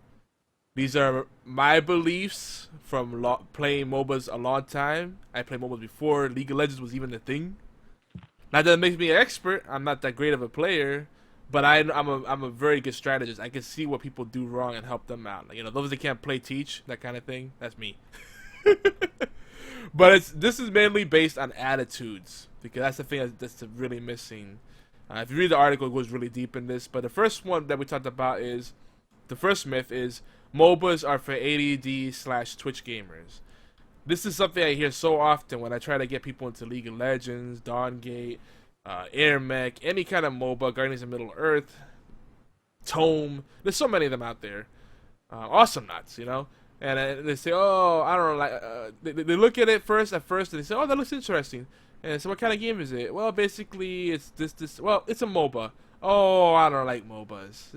These are my beliefs from playing MOBAs a long time. I played MOBAs before League of Legends was even a thing. Not that it makes me an expert. I'm not that great of a player, but I'm a very good strategist. I can see what people do wrong and help them out. Like, those that can't play teach, that kind of thing. That's me. But this is mainly based on attitudes, because that's the thing that's really missing. If you read the article, it goes really deep in this. But the first one that we talked about is, the first myth is, MOBAs are for ADD/Twitch gamers. This is something I hear so often when I try to get people into League of Legends, Dawngate, Air Mech, any kind of MOBA, Guardians of Middle Earth, Tome. There's so many of them out there. Awesome nuts, And they say, oh, I don't know, they look at it first, and they say, oh, that looks interesting. And so what kind of game is it? Well, basically, it's this. Well, it's a MOBA. oh, I don't like MOBAs.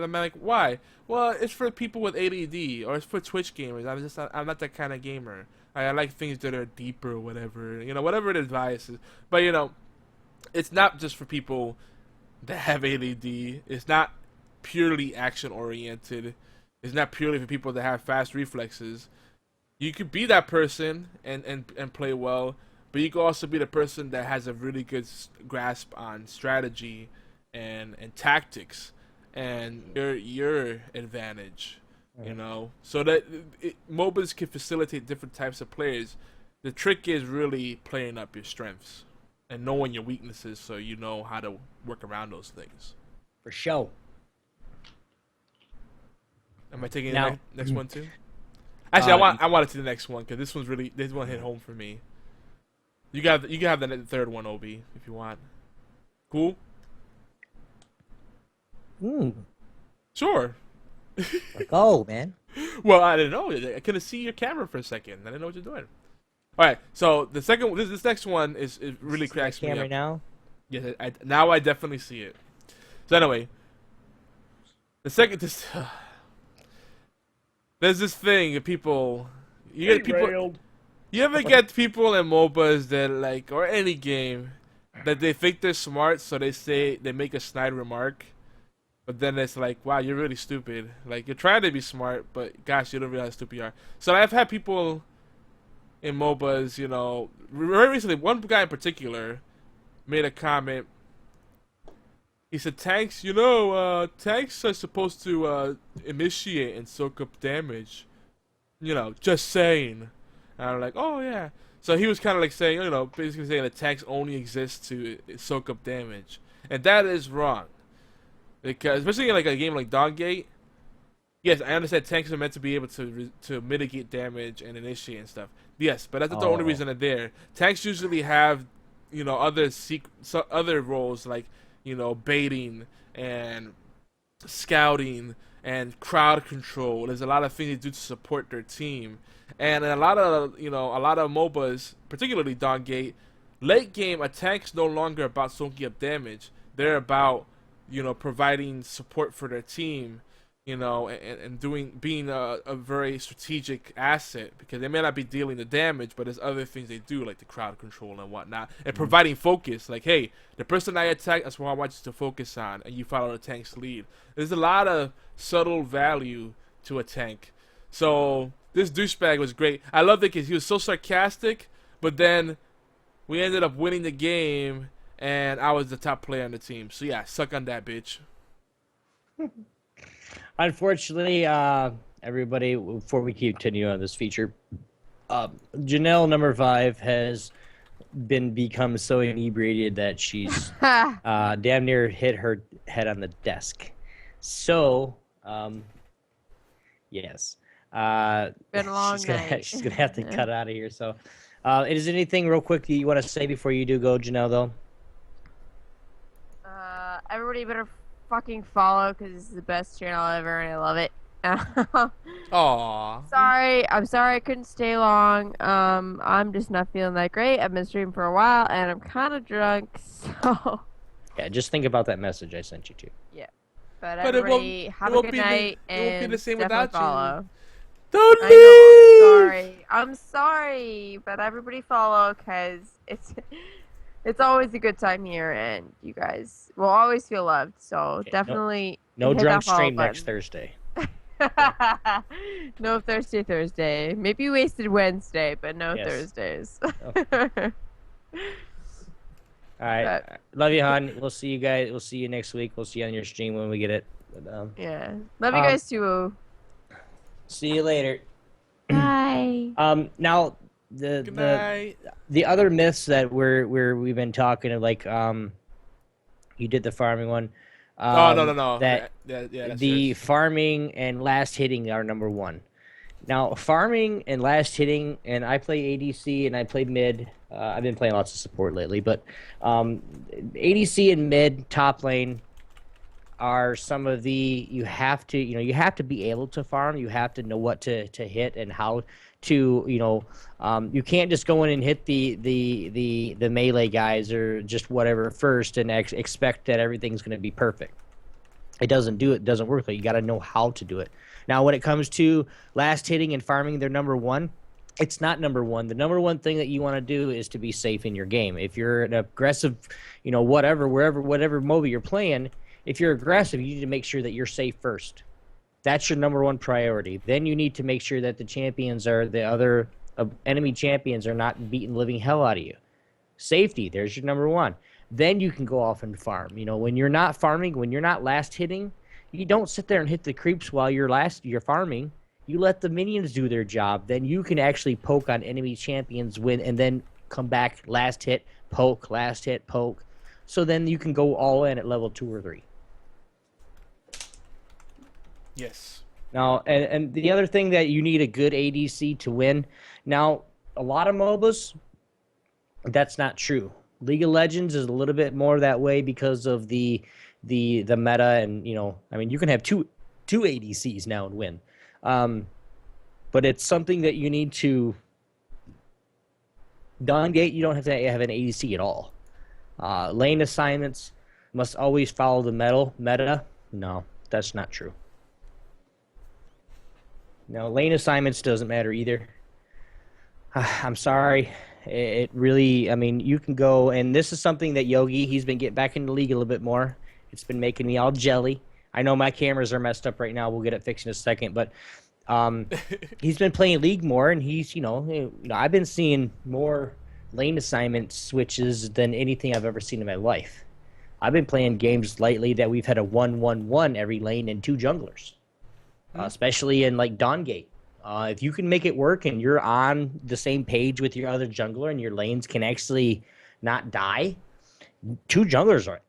I'm like, why? Well, it's for people with ADD, or it's for Twitch gamers. I'm not that kind of gamer. I like things that are deeper, or whatever. Whatever the advice is. But it's not just for people that have ADD. It's not purely action oriented. It's not purely for people that have fast reflexes. You could be that person and play well, but you could also be the person that has a really good grasp on strategy and tactics and your advantage. So that MOBAs can facilitate different types of players. The trick is really playing up your strengths and knowing your weaknesses, so you know how to work around those things. For sure. Am I taking Now- the next one too? Actually, I want to see the next one because this one hit home for me. You can have the third one, Obi, if you want. Cool. Sure. Go, man. Well, I didn't know. I couldn't see your camera for a second. I didn't know what you're doing. All right. So the second, this next one is really cracks me Camera up. now. Yes, now I definitely see it. So anyway, there's this thing that people, you get people. You ever get people in MOBAs that or any game, that they think they're smart, so they make a snide remark, but then it's like, wow, you're really stupid. Like, you're trying to be smart, but gosh, you don't realize how stupid you are. So I've had people in MOBAs, very recently, one guy in particular made a comment. He said, tanks are supposed to initiate and soak up damage. Just saying. And I'm like, oh yeah. So he was kind of like saying, basically saying that tanks only exist to soak up damage, and that is wrong. Because especially in a game like Doggate, yes, I understand tanks are meant to be able to mitigate damage and initiate and stuff. Yes, but that's not the only reason they're there. Tanks usually have, other roles like, baiting and scouting and crowd control. There's a lot of things they do to support their team. And a lot of MOBAs, particularly Doggate, late game, a tank's no longer about soaking up damage. They're about, providing support for their team, and being a very strategic asset, because they may not be dealing the damage, but there's other things they do, like the crowd control and whatnot, and providing focus. Like, hey, the person I attack, that's what I want you to focus on, and you follow the tank's lead. There's a lot of subtle value to a tank. So this douchebag was great. I loved it because he was so sarcastic, but then we ended up winning the game, and I was the top player on the team. So yeah, suck on that, bitch. Unfortunately, everybody, before we continue on this feature, Janelle number 5 has become so inebriated that she's damn near hit her head on the desk. So, yes. Been a long night. She's gonna have to cut out of here. So, is there anything real quick that you want to say before you do go, Janelle? Though. Everybody better fucking follow, because this is the best channel ever, and I love it. Aww. I'm sorry I couldn't stay long. I'm just not feeling that great. I've been streaming for a while, and I'm kind of drunk, so. Yeah, just think about that message I sent you to. Yeah. But everybody, have a good night, and it won't be the same definitely without follow. you. Don't leave! I know, I'm sorry, but everybody follow, because it's always a good time here, and you guys will always feel loved, so Okay, definitely No hit drunk that follow stream next button. Thursday. No Thursday. Maybe wasted Wednesday, but no Yes. Thursdays. All right. Love you, hon. We'll see you guys. We'll see you next week. We'll see you on your stream when we get it. But, Yeah. Love you guys too. see you later. Bye. Now Good night. the other myths that we've been talking of, like you did the farming one. No. That that's the yours. farming and last hitting are number one. Now, farming and last hitting, and I play ADC and I play mid. I've been playing lots of support lately, but ADC and mid top lane are some of the you have to you have to be able to farm. You have to know what to hit and how to you can't just go in and hit the melee guys or just whatever first and expect that everything's going to be perfect. It doesn't work. You got to know how to do it. Now, when it comes to last hitting and farming, they're number one. It's not number one. The number one thing that you want to do is to be safe in your game. If you're an aggressive, whatever MOBA you're playing, if you're aggressive, you need to make sure that you're safe first. That's your number one priority. Then you need to make sure that the other enemy champions are not beating living hell out of you. Safety, there's your number one. Then you can go off and farm. When you're not farming, when you're not last hitting, you don't sit there and hit the creeps while you're farming. You let the minions do their job. Then you can actually poke on enemy champions, win, and then come back, last hit, poke, last hit, poke. So then you can go all in at level 2 or 3. Yes. Now, and the other thing that you need a good ADC to win. Now, a lot of MOBAs, that's not true. League of Legends is a little bit more that way because of the meta, and you can have two ADCs now and win. But it's something that you need to. Dawn Gate, you don't have to have an ADC at all. Lane assignments must always follow the meta. No, that's not true. No, lane assignments doesn't matter either. I'm sorry. It really, you can go, and this is something that Yogi, he's been getting back into the league a little bit more. It's been making me all jelly. I know my cameras are messed up right now. We'll get it fixed in a second, but he's been playing league more, and he's, I've been seeing more lane assignment switches than anything I've ever seen in my life. I've been playing games lately that we've had a 1-1-1 every lane and 2 junglers, especially in like Dawn Gate. If you can make it work and you're on the same page with your other jungler and your lanes can actually not die, 2 junglers are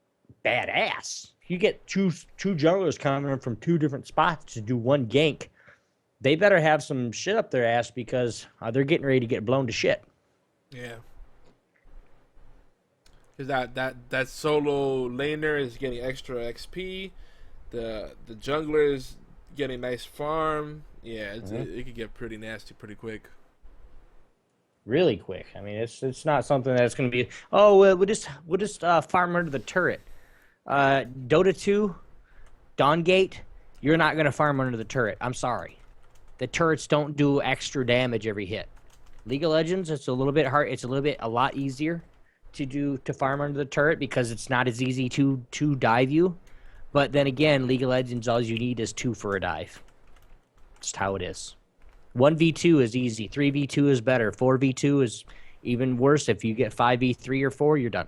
badass. You get two junglers coming from 2 different spots to do 1 gank. They better have some shit up their ass because they're getting ready to get blown to shit. Yeah. Because that solo laner is getting extra XP. The jungler is getting nice farm. Yeah, it could get pretty nasty pretty quick. Really quick. It's not something that's going to be. Oh, we'll just farm under the turret. Dota 2, Dawn Gate, you're not going to farm under the turret. I'm sorry. The turrets don't do extra damage every hit. League of Legends, it's a little bit hard. It's a lot easier to farm under the turret because it's not as easy to dive you. But then again, League of Legends, all you need is 2 for a dive. Just how it is. 1v2 is easy. 3v2 is better. 4v2 is even worse. If you get 5v3 or 4, you're done.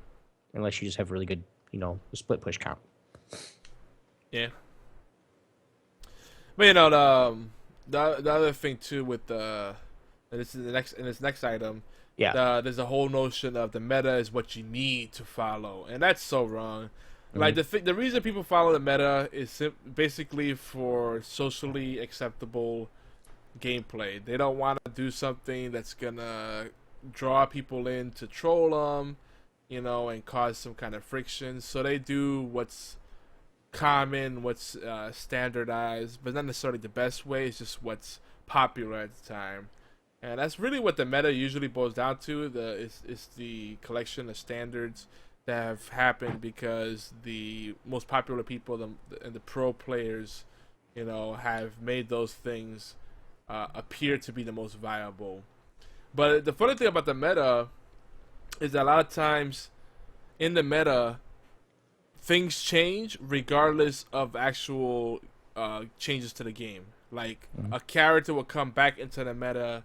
Unless you just have really good, split push count. Yeah. But the other thing too with this is this next item. Yeah. There's a whole notion of the meta is what you need to follow, and that's so wrong. Like the reason people follow the meta is basically for socially acceptable gameplay. They don't want to do something that's gonna draw people in to troll them, and cause some kind of friction. So they do what's common, what's standardized, but not necessarily the best way. It's just what's popular at the time, and that's really what the meta usually boils down to. It's the collection of standards that have happened because the most popular people and the pro players, have made those things appear to be the most viable. But the funny thing about the meta is that a lot of times in the meta, things change regardless of actual changes to the game. Like a character will come back into the meta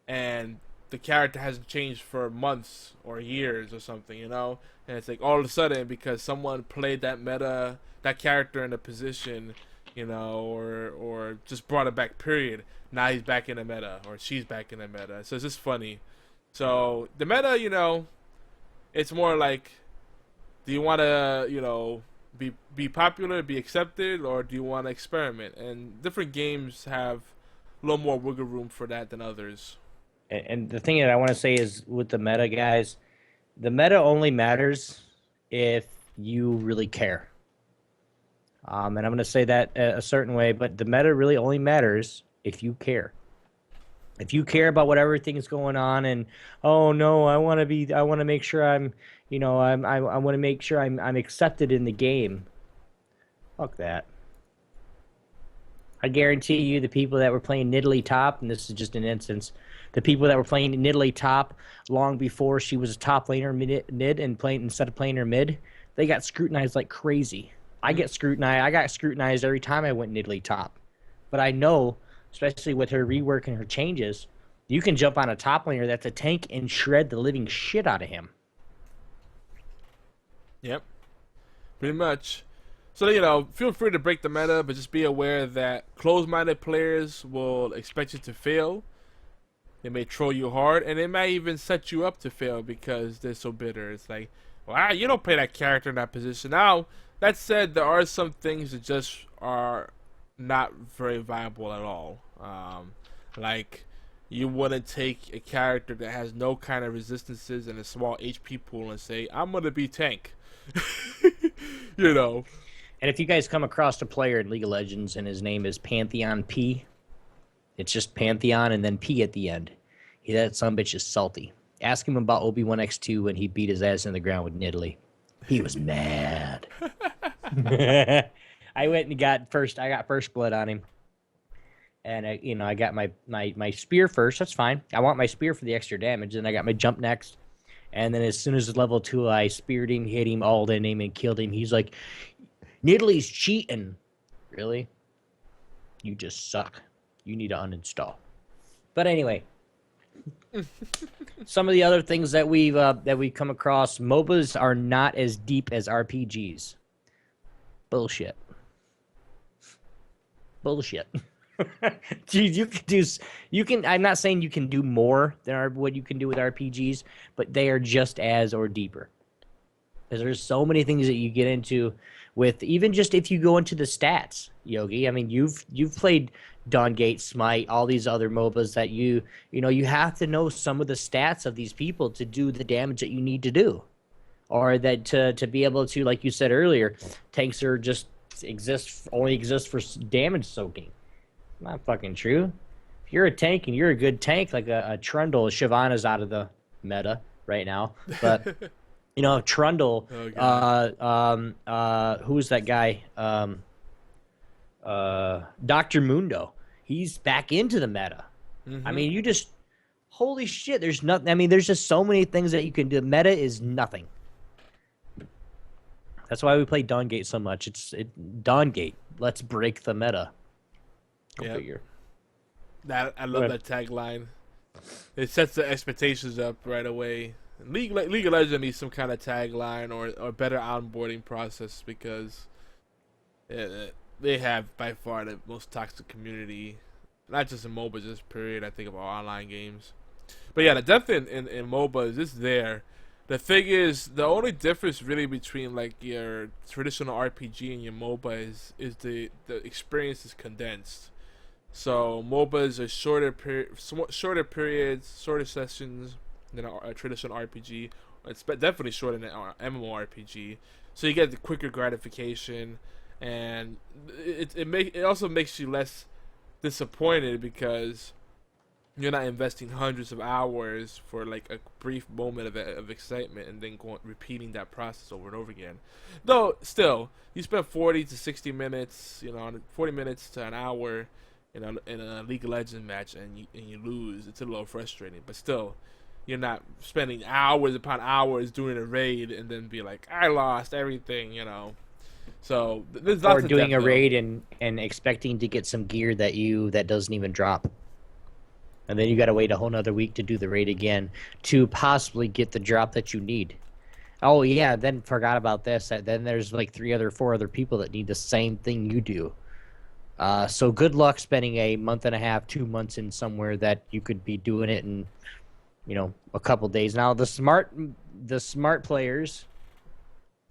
and the character hasn't changed for months or years or something, and it's like all of a sudden because someone played that character in a position, or just brought it back, period. Now he's back in the meta, or she's back in the meta. So it's just funny. So the meta, it's more like, do you want to, be popular, be accepted, or do you want to experiment? And different games have a little more wiggle room for that than others. And the thing that I want to say is with the meta, guys, the meta only matters if you really care. And I'm going to say that a certain way, but the meta really only matters if you care. If you care about what everything's going on, and oh no, I want to make sure I'm, I want to make sure I'm accepted in the game. Fuck that. I guarantee you, the people that were playing Nidalee top, and this is just an instance, the people that were playing Nidalee top long before she was a top laner mid and playing instead of playing her mid, they got scrutinized like crazy. I got scrutinized every time I went Nidalee top, but I know, especially with her rework and her changes, you can jump on a top laner that's a tank and shred the living shit out of him. Yep. Pretty much. So, feel free to break the meta, but just be aware that closed-minded players will expect you to fail. They may troll you hard, and they might even set you up to fail because they're so bitter. It's like, well, you don't play that character in that position. Now, that said, there are some things that just are not very viable at all. Like, you wouldn't take a character that has no kind of resistances and a small HP pool and say, I'm going to be tank. And if you guys come across a player in League of Legends and his name is Pantheon P, it's just Pantheon and then P at the end. That sumbitch is salty. Ask him about Obi-Wan X2 when he beat his ass in the ground with Nidalee. He was mad. I went and got first blood on him. And I got my spear first. That's fine. I want my spear for the extra damage. Then I got my jump next. And then as soon as level 2, I speared him, hit him, all in him, and killed him. He's like, Nidalee's cheating. Really? You just suck. You need to uninstall. But anyway, some of the other things that we've come across, MOBAs are not as deep as RPGs. Bullshit. Dude, I'm not saying you can do more than what you can do with RPGs, but they are just as or deeper. Because there's so many things that you get into with, even just if you go into the stats, Yogi. I mean, you've played Dawngate, Smite, all these other MOBAs that you have to know some of the stats of these people to do the damage that you need to do. Or that to be able to, like you said earlier, tanks are just only exist for damage soaking. Not fucking true. If you're a tank and you're a good tank, like a Trundle, Shyvana's out of the meta right now. But Trundle, who's that guy? Dr. Mundo. He's back into the meta. Mm-hmm. I mean, holy shit, there's nothing. I mean, there's just so many things that you can do. Meta is nothing. That's why we play Dawngate so much. Dawngate. Let's break the meta. Go figure. I love that tagline. It sets the expectations up right away. League of Legends needs some kind of tagline or better onboarding process because they have by far the most toxic community, not just in MOBA, just period. I think of all online games. But yeah, the depth in MOBA is just there. The thing is, the only difference really between like your traditional RPG and your MOBA is the experience is condensed. So MOBAs are shorter periods, shorter sessions than a traditional RPG. It's definitely shorter than an MMORPG. So you get the quicker gratification, and it also makes you less disappointed because you're not investing hundreds of hours for like a brief moment of excitement and then repeating that process over and over again. Though still, you spend 40 to 60 minutes, 40 minutes to an hour in a League of Legends match and you lose. It's a little frustrating, but still, you're not spending hours upon hours doing a raid and then be like, I lost everything, So there's lots or doing a raid and expecting to get some gear that doesn't even drop. And then you got to wait a whole nother week to do the raid again to possibly get the drop that you need. Oh, yeah, then forgot about this. Then there's like 4 other people that need the same thing you do. So good luck spending a month and a half, 2 months in somewhere that you could be doing it in, a couple days. Now, the smart players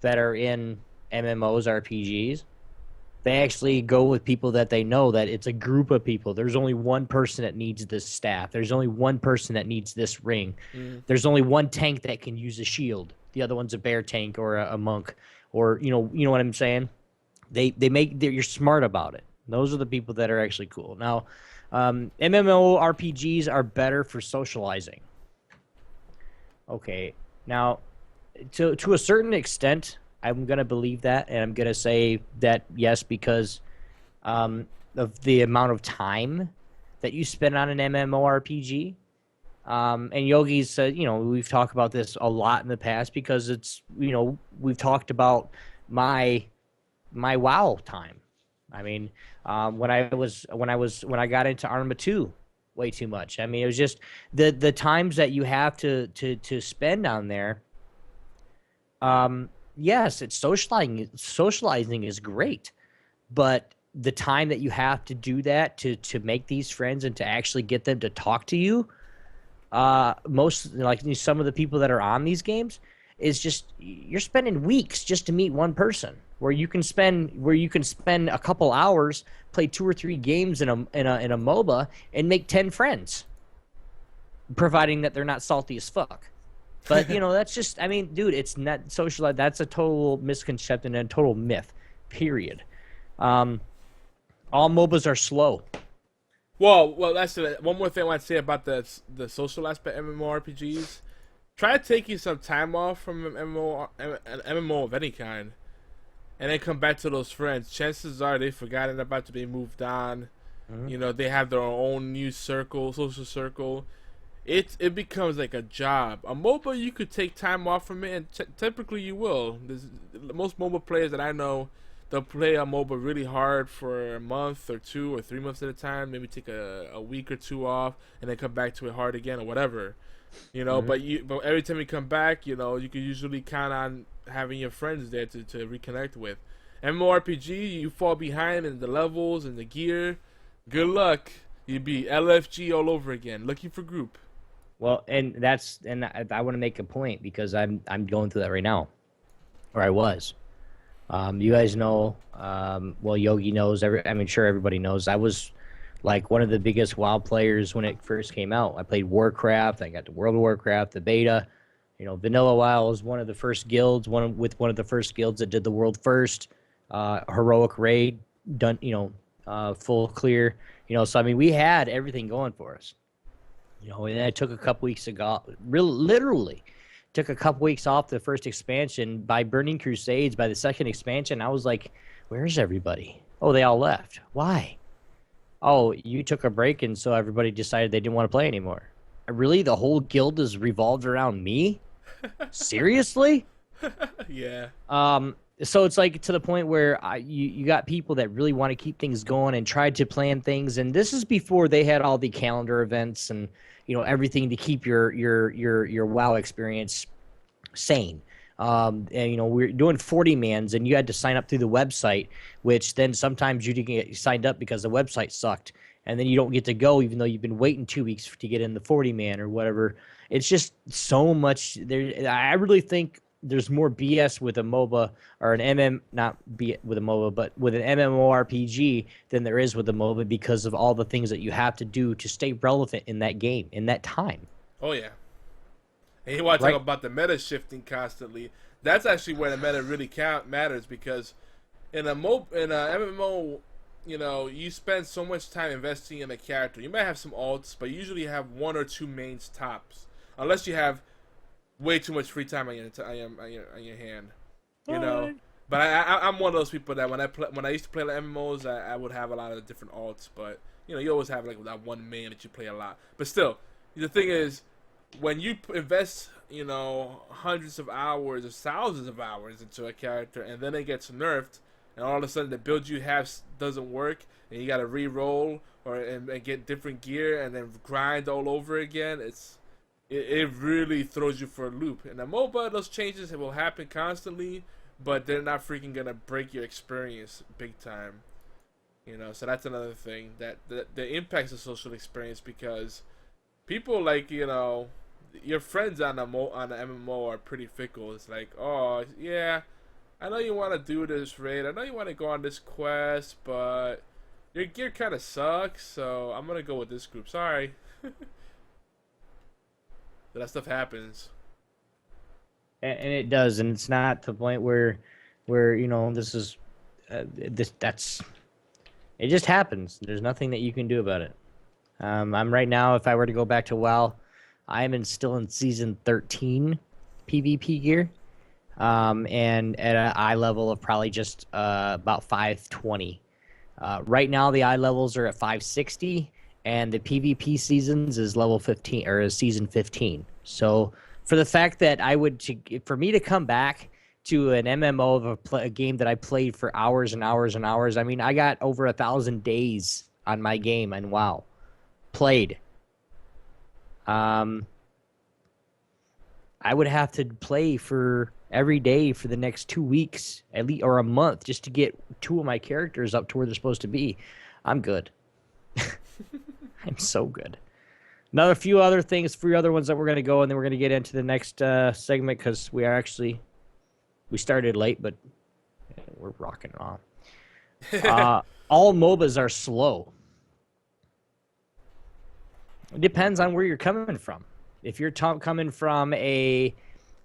that are in MMOs, RPGs, they actually go with people that they know that it's a group of people. There's only one person that needs this staff. There's only one person that needs this ring. Mm. There's only one tank that can use a shield. The other one's a bear tank or a monk, or you know what I'm saying. You're smart about it. Those are the people that are actually cool. Now, MMORPGs are better for socializing. Okay, now to a certain extent, I'm gonna believe that, and I'm gonna say that yes because of the amount of time that you spend on an MMORPG. And Yogi said, we've talked about this a lot in the past because it's, we've talked about my WoW time. I mean, when I got into Arma 2 way too much. I mean, it was just the times that you have to spend on there. Yes, it's socializing is great, but the time that you have to do that to make these friends and to actually get them to talk to you, most like some of the people that are on these games is just you're spending weeks just to meet one person where you can spend a couple hours, play 2 or 3 games in a MOBA and make 10 friends, providing that they're not salty as fuck. But that's just, I mean, dude, it's not social. That's a total misconception and a total myth. Period. All MOBAs are slow. Well, that's it. One more thing I want to say about the social aspect of MMORPGs. Try to take you some time off from an MMO of any kind, and then come back to those friends. Chances are they've forgotten about to be moved on. Mm-hmm. They have their own new social circle. It becomes like a job. A MOBA, you could take time off from it, and typically you will. Most MOBA players that I know, they'll play a MOBA really hard for a month or 2 or 3 months at a time. Maybe take a week or 2 off, and then come back to it hard again or whatever. Mm-hmm. But every time you come back, you can usually count on having your friends there to reconnect with. MMORPG, you fall behind in the levels and the gear. Good luck. You'd be LFG all over again, looking for group. Well, and I want to make a point because I'm going through that right now, or I was. You guys know, well, Yogi knows. Sure everybody knows. I was like one of the biggest WoW players when it first came out. I played Warcraft. I got to World of Warcraft, the beta. Vanilla WoW was one of the first guilds. One of the first guilds that did the world first. Heroic raid done. Full clear. So I mean, we had everything going for us. And I took a couple weeks ago, literally took a couple weeks off the first expansion. By Burning Crusades, by the second expansion, I was like, where's everybody? Oh, they all left. Why? Oh, you took a break, and so everybody decided they didn't want to play anymore. Really? The whole guild is revolved around me? Seriously? Yeah. So it's like to the point where you got people that really want to keep things going and tried to plan things, and this is before they had all the calendar events and everything to keep your WoW experience sane. And we're doing 40 mans, and you had to sign up through the website, which then sometimes you didn't get signed up because the website sucked, and then you don't get to go even though you've been waiting 2 weeks to get in the 40 man or whatever. It's just so much there. I really think there's more BS with a MOBA or not with a MOBA, but with an MMORPG than there is with a MOBA because of all the things that you have to do to stay relevant in that game, in that time. Oh, yeah. And you want to talk about the meta shifting constantly. That's actually where the meta really matters because in a MMO, you spend so much time investing in a character. You might have some alts, but you usually have 1 or 2 mains tops. Unless you have way too much free time on your hand, But I'm one of those people that when I used to play like MMOs, I would have a lot of different alts. But you always have like that one main that you play a lot. But still, the thing is, when you invest hundreds of hours or thousands of hours into a character, and then it gets nerfed, and all of a sudden the build you have doesn't work, and you got to re-roll and get different gear, and then grind all over again, It really throws you for a loop. In a MOBA, those changes will happen constantly, but they're not freaking gonna break your experience big time. So that's another thing that impacts the social experience because people your friends on an MMO are pretty fickle. It's like, oh yeah, I know you want to do this raid, I know you want to go on this quest, but your gear kind of sucks, so I'm gonna go with this group. Sorry. That stuff happens, and it does, and it's not to the point where this is it just happens. There's nothing that you can do about it. I'm right now, if I were to go back to WoW, still in season 13 PvP gear. And at an eye level of probably just about 520. Right now, the eye levels are at 560, and the PvP seasons is level 15 or is season 15. So for the fact that for me to come back to an MMO of a game that I played for hours and hours and hours, I mean, I got over 1,000 days on my game and WoW played. I would have to play for every day for the next 2 weeks, at least, or a month, just to get 2 of my characters up to where they're supposed to be. I'm good. I'm so good. Another few other things, 3 other ones that we're going to go, and then we're going to get into the next segment because we started late, but we're rocking it on. All MOBAs are slow. It depends on where you're coming from. If you're coming from a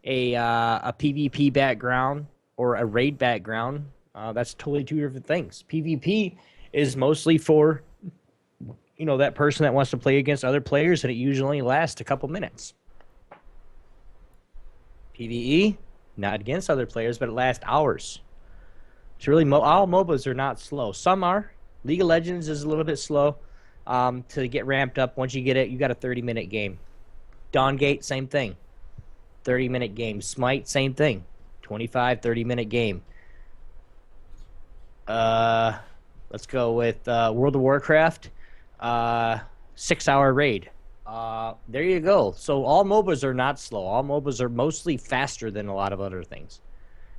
PvP background or a raid background, that's totally 2 different things. PvP is mostly for, that person that wants to play against other players, and it usually lasts a couple minutes. PvE, not against other players, but it lasts hours. It's really all MOBAs are not slow. Some are. League of Legends is a little bit slow to get ramped up. Once you get it, you got a 30-minute game. Dawngate, same thing. 30-minute game. Smite, same thing. 25, 30-minute game. Let's go with World of Warcraft. 6-hour raid. There you go. So all MOBAs are not slow. All MOBAs are mostly faster than a lot of other things.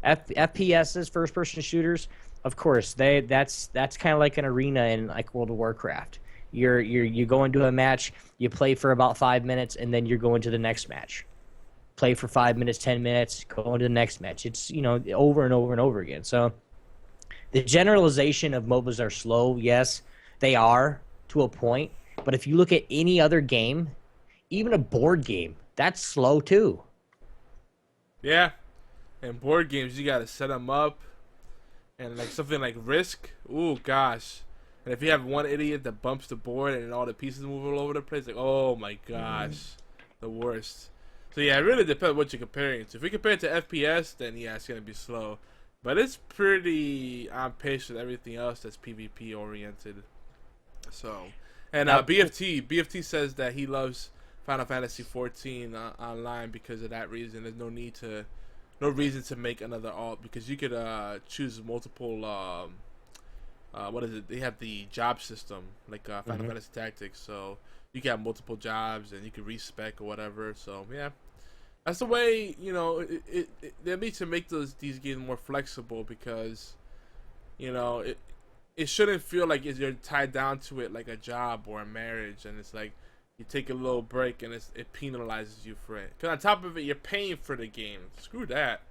FPSs, first-person shooters, of course, that's kind of like an arena in like World of Warcraft. You go into a match, you play for about 5 minutes, and then you're going to the next match. Play for 5 minutes, 10 minutes, go into the next match. It's, over and over and over again. So the generalization of MOBAs are slow, yes, they are to a point. But if you look at any other game, even a board game, that's slow too. Yeah. And board games, you got to set them up. And like something like Risk, ooh, gosh. And if you have one idiot that bumps the board and all the pieces move all over the place, like, oh my gosh, the worst. So yeah, it really depends what you're comparing it to. If you compare it to FPS, then yeah, it's going to be slow. But it's pretty on pace with everything else that's PvP oriented. So, and BFT says that he loves Final Fantasy 14 online because of that reason. There's no reason to make another alt because you could choose multiple. What is it? They have the job system like Final Fantasy Tactics, so you can have multiple jobs and you can respec or whatever. So yeah, that's the way they need to make these games more flexible because it shouldn't feel like you're tied down to it like a job or a marriage, and it's like you take a little break and it penalizes you for it. Because on top of it, you're paying for the game. Screw that.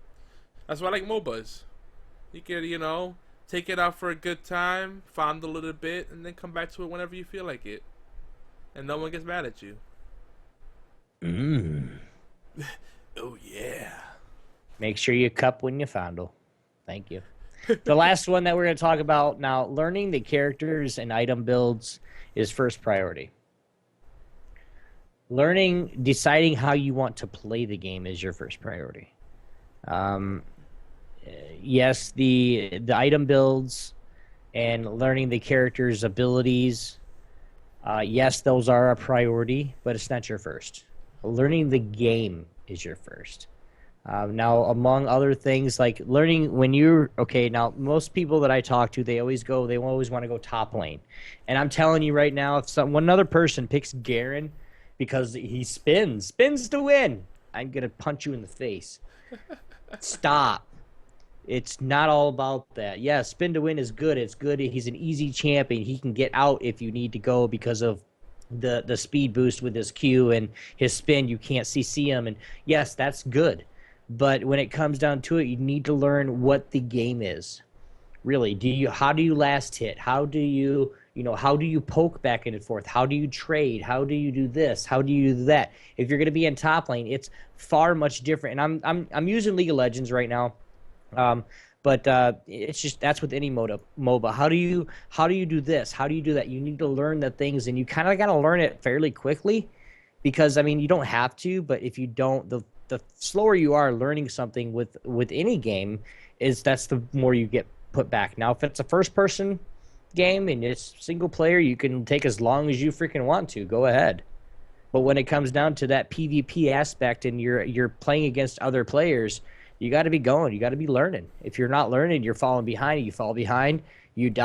That's why I like MOBAs. You can, take it out for a good time, fondle it a bit, and then come back to it whenever you feel like it. And no one gets mad at you. Oh, yeah. Make sure you cup when you fondle. Thank you. The last one that we're going to talk about now, learning the characters and item builds is first priority. Deciding how you want to play the game is your first priority. Yes, the item builds and learning the character's abilities, yes, those are a priority, but it's not your first. Learning the game is your first. Now, among other things, like learning now most people that I talk to, they always want to go top lane. And I'm telling you right now, if one other person picks Garen because he spins to win, I'm going to punch you in the face. Stop. It's not all about that. Yeah, spin to win is good. It's good. He's an easy champion. He can get out if you need to go because of the speed boost with his Q and his spin. You can't CC him. And yes, that's good. But when it comes down to it, you need to learn what the game is. Really, how do you last hit? How do you poke back and forth? How do you trade? How do you do this? How do you do that? If you're going to be in top lane, it's far much different. And I'm using League of Legends right now. But it's just that's with any MOBA. How do you do this? How do you do that? You need to learn the things, and you kind of got to learn it fairly quickly, because I mean you don't have to, but if you don't, the slower you are learning something with any game, that's the more you get put back. Now, if it's a first-person game and it's single player, you can take as long as you freaking want to. Go ahead. But when it comes down to that PvP aspect and you're playing against other players, you got to be going. You got to be learning. If you're not learning, you're falling behind. You fall behind, you die.